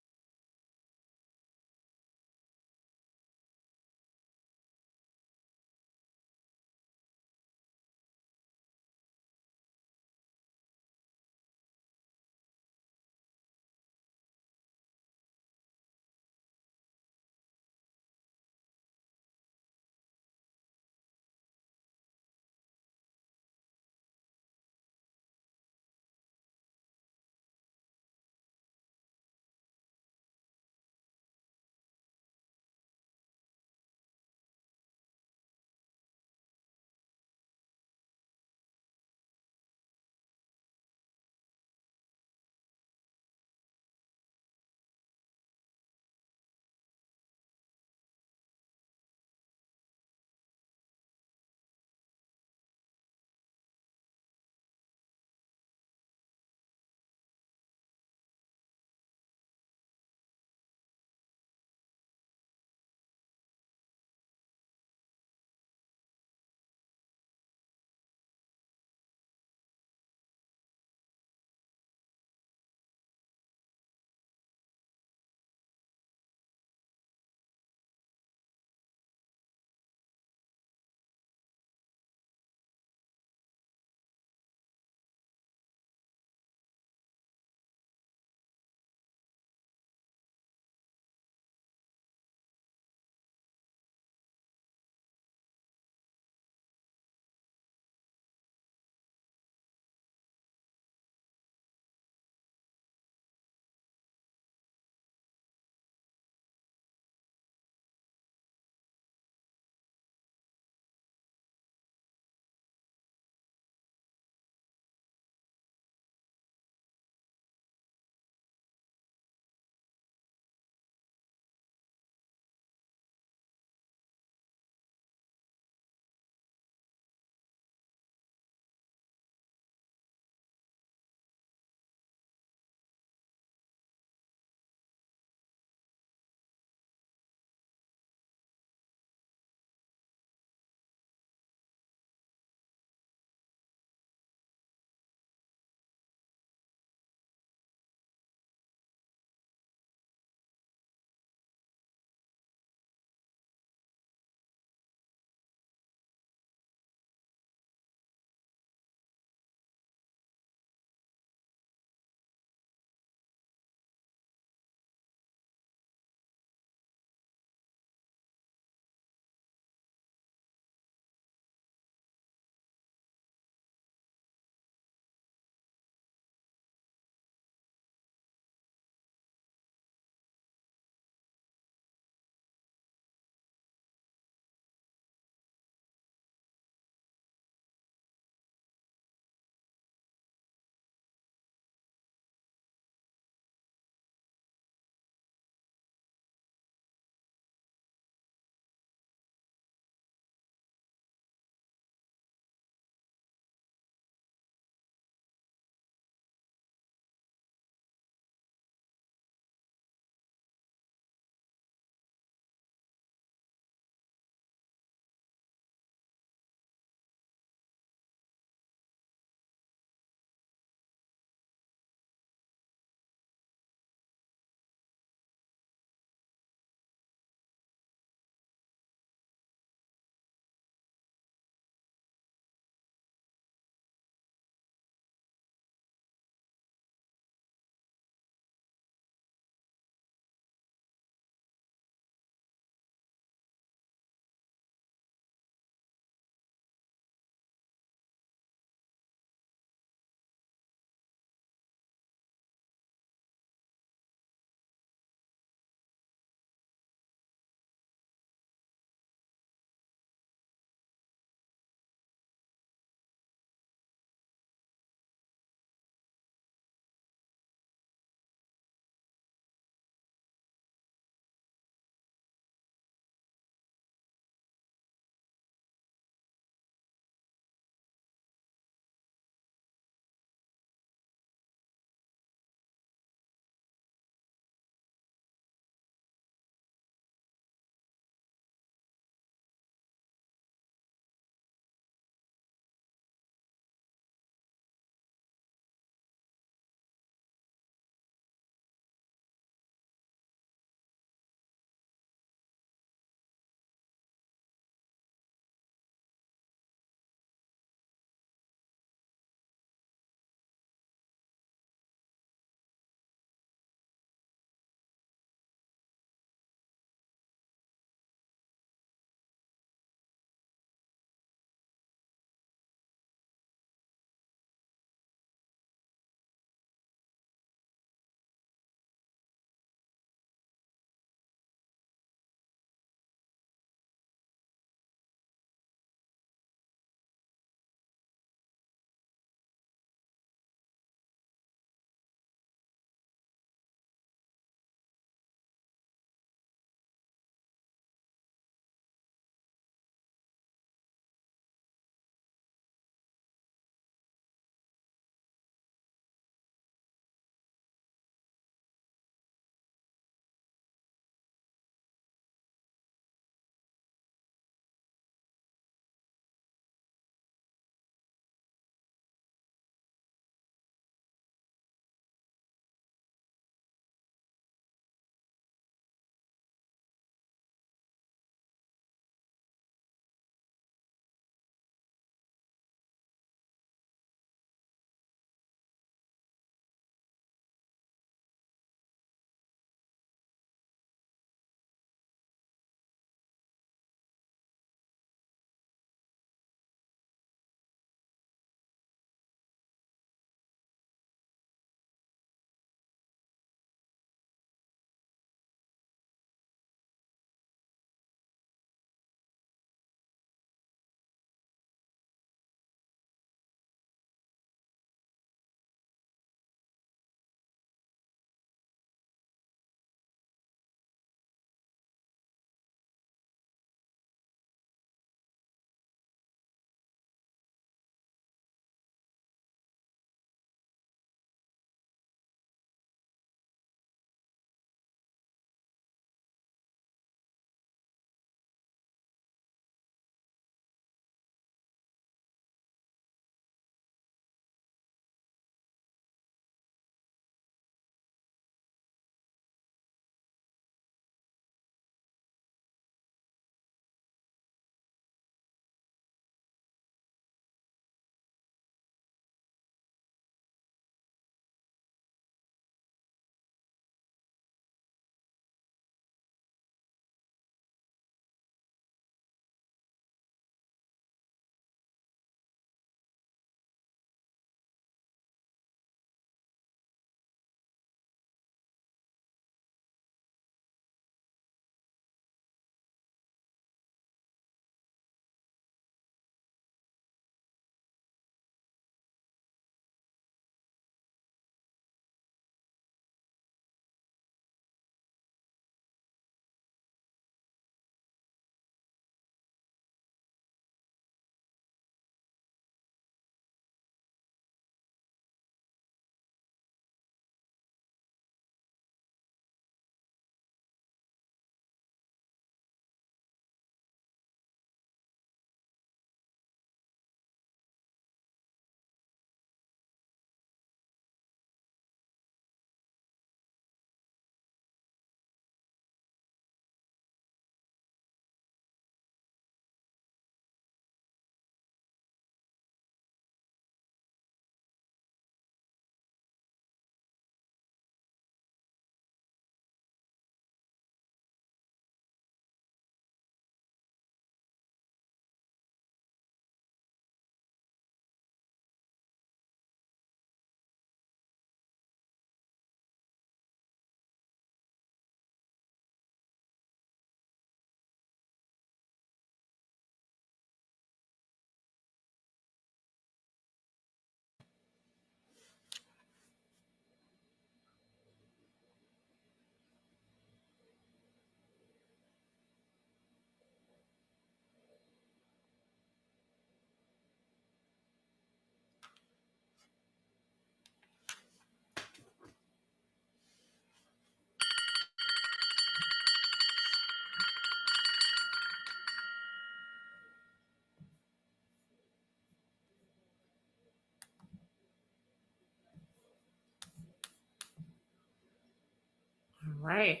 All right.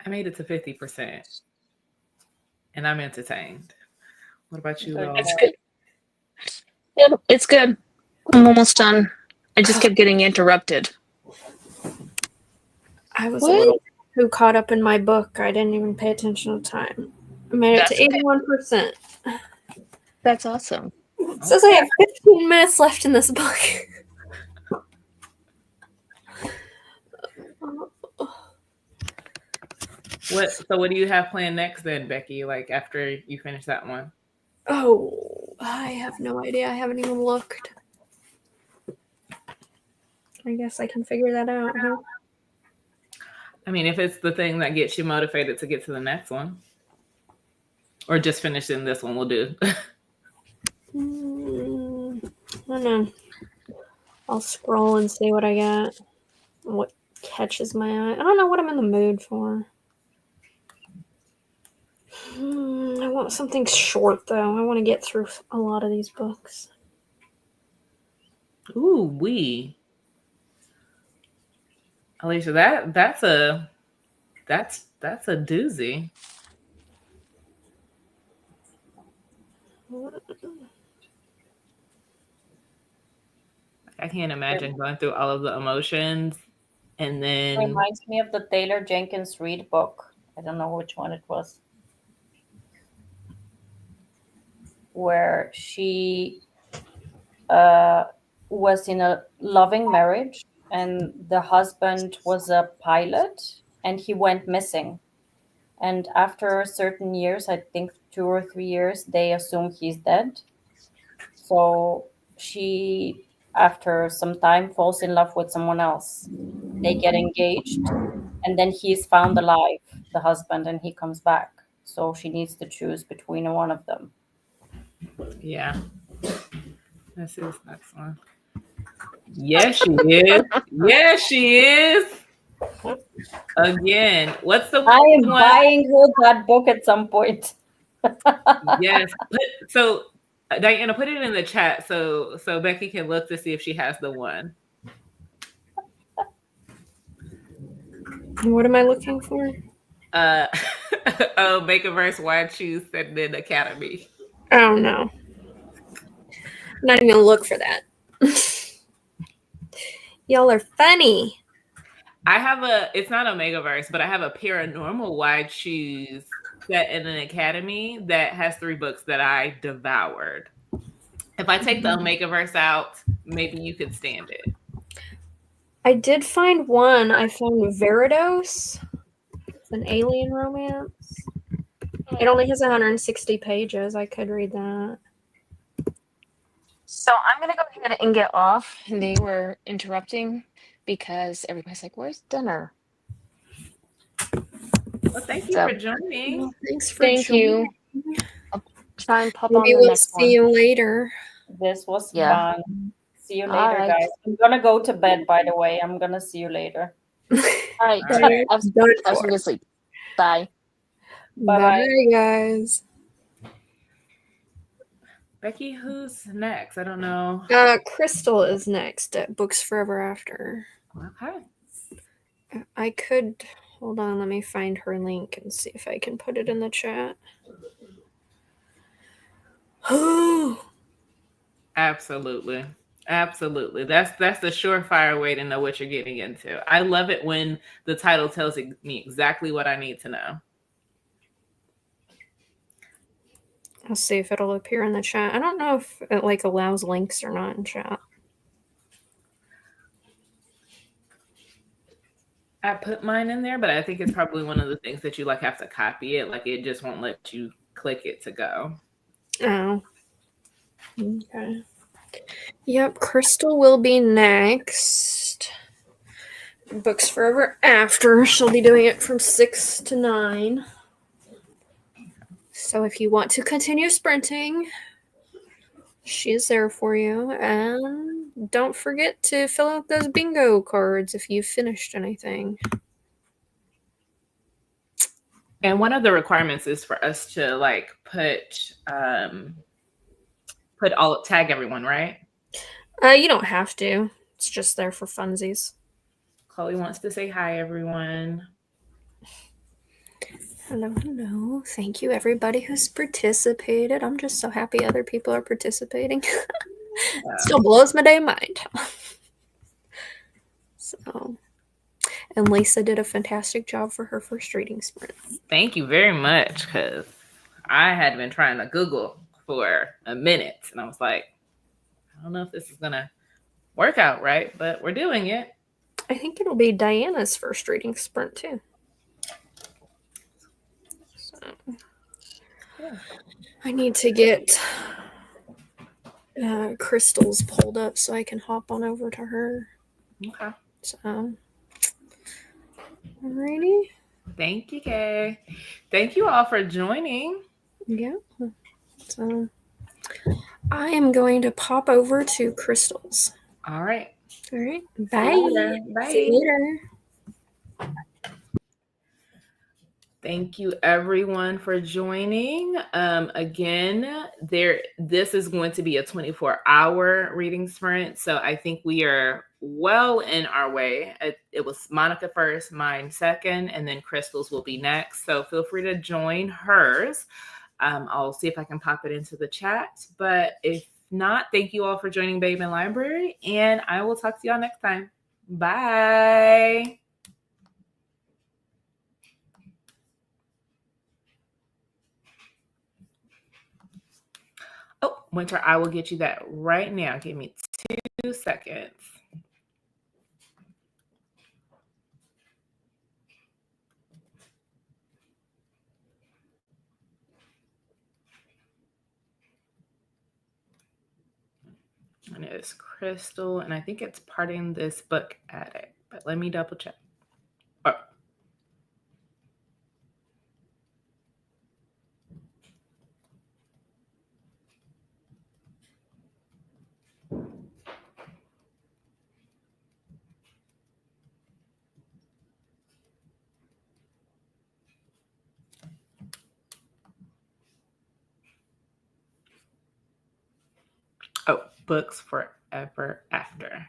I made it to 50%, and I'm entertained. What about you, Good. Lo? That's good. Yeah, it's good. I'm almost done. I just kept getting interrupted. I was a What? little too caught up in my book. I didn't even pay attention to time. I made it That's to okay. 81%. That's awesome. It says I have 15 minutes left in this book. What do you have planned next then, Becky? Like after you finish that one? Oh, I have no idea. I haven't even looked. I guess I can figure that out, huh? I mean, if it's the thing that gets you motivated to get to the next one, or just finishing this one will do. I don't know. I'll scroll and see what I got. What catches my eye. I don't know what I'm in the mood for. I want something short, though. I want to get through a lot of these books. Ooh, Alicia, that's a doozy. I can't imagine going through all of the emotions and It then reminds me of the Taylor Jenkins Reid book. I don't know which one it was. Where she was in a loving marriage and the husband was a pilot and he went missing. And after certain years, I think 2 or 3 years, they assume he's dead. So she, after some time, falls in love with someone else. They get engaged, and then he's found alive, the husband, and he comes back. So she needs to choose between one of them. yeah. This is next one. Yes, she is. Yes, she is. Again, what's the I am one? buying her that book at some point. Yes. So Diana, put it in the chat so Becky can look to see if she has the one. What am I looking for? Makeaverse Why Choose Set in Academy. Oh, no. I'm not even going to look for that. Y'all are funny. I have it's not Omegaverse, but I have a paranormal Why Choose set in an academy that has 3 books that I devoured. If I take the Omegaverse out, maybe you could stand it. I did find one. I found Veridos. It's an alien romance. It only has 160 pages. I could read that. So I'm going to go ahead and get off. They were interrupting because everybody's like, where's dinner? Well, thank you for joining. Well, thanks for Thank joining. you. I'll try and pop Maybe on the we'll next see one. you later. This was Yeah. fun. See you All later, right. guys. I'm going to go to bed, by the way. I'm going to see you later. All right. All right. Have Done some for. good sleep. Bye. Bye-bye. Bye, guys. Becky, who's next? I don't know. Crystal is next at Books Forever After. Okay. I could hold on. Let me find her link and see if I can put it in the chat. Absolutely. Absolutely. That's the surefire way to know what you're getting into. I love it when the title tells me exactly what I need to know. I'll see if it'll appear in the chat. I don't know if it allows links or not in chat. I put mine in there, but I think it's probably one of the things that you have to copy it. It just won't let you click it to go. Oh. Okay. Yep, Crystal will be next. Books Forever After. She'll be doing it from 6 to 9. So if you want to continue sprinting, she is there for you. And don't forget to fill out those bingo cards if you've finished anything. And one of the requirements is for us to tag everyone, right? You don't have to. It's just there for funsies. Chloe wants to say hi, everyone. Hello, hello. Thank you, everybody who's participated. I'm just so happy other people are participating. Still blows my damn mind. So, and Lisa did a fantastic job for her first reading sprint. Thank you very much, because I had been trying to Google for a minute, and I was like, I don't know if this is going to work out right, but we're doing it. I think it'll be Diana's first reading sprint, too. So, Yeah. I need to get Crystals pulled up so I can hop on over to her. Okay. So, alrighty. Thank you, Kay. Thank you all for joining. Yeah. So, I am going to pop over to Crystals. All right. All right. See Bye. you later. Bye. See you later. Thank you, everyone, for joining. Again, this is going to be a 24-hour reading sprint, so I think we are well in our way. It was Monica first, mine second, and then Crystal's will be next. So feel free to join hers. I'll see if I can pop it into the chat. But if not, thank you all for joining Babe in Library, and I will talk to y'all next time. Bye. Oh, Winter, I will get you that right now. Give me 2 seconds. And it is Crystal, and I think it's Parting This Book Addict, but let me double check. Oh. Oh, Books Forever After.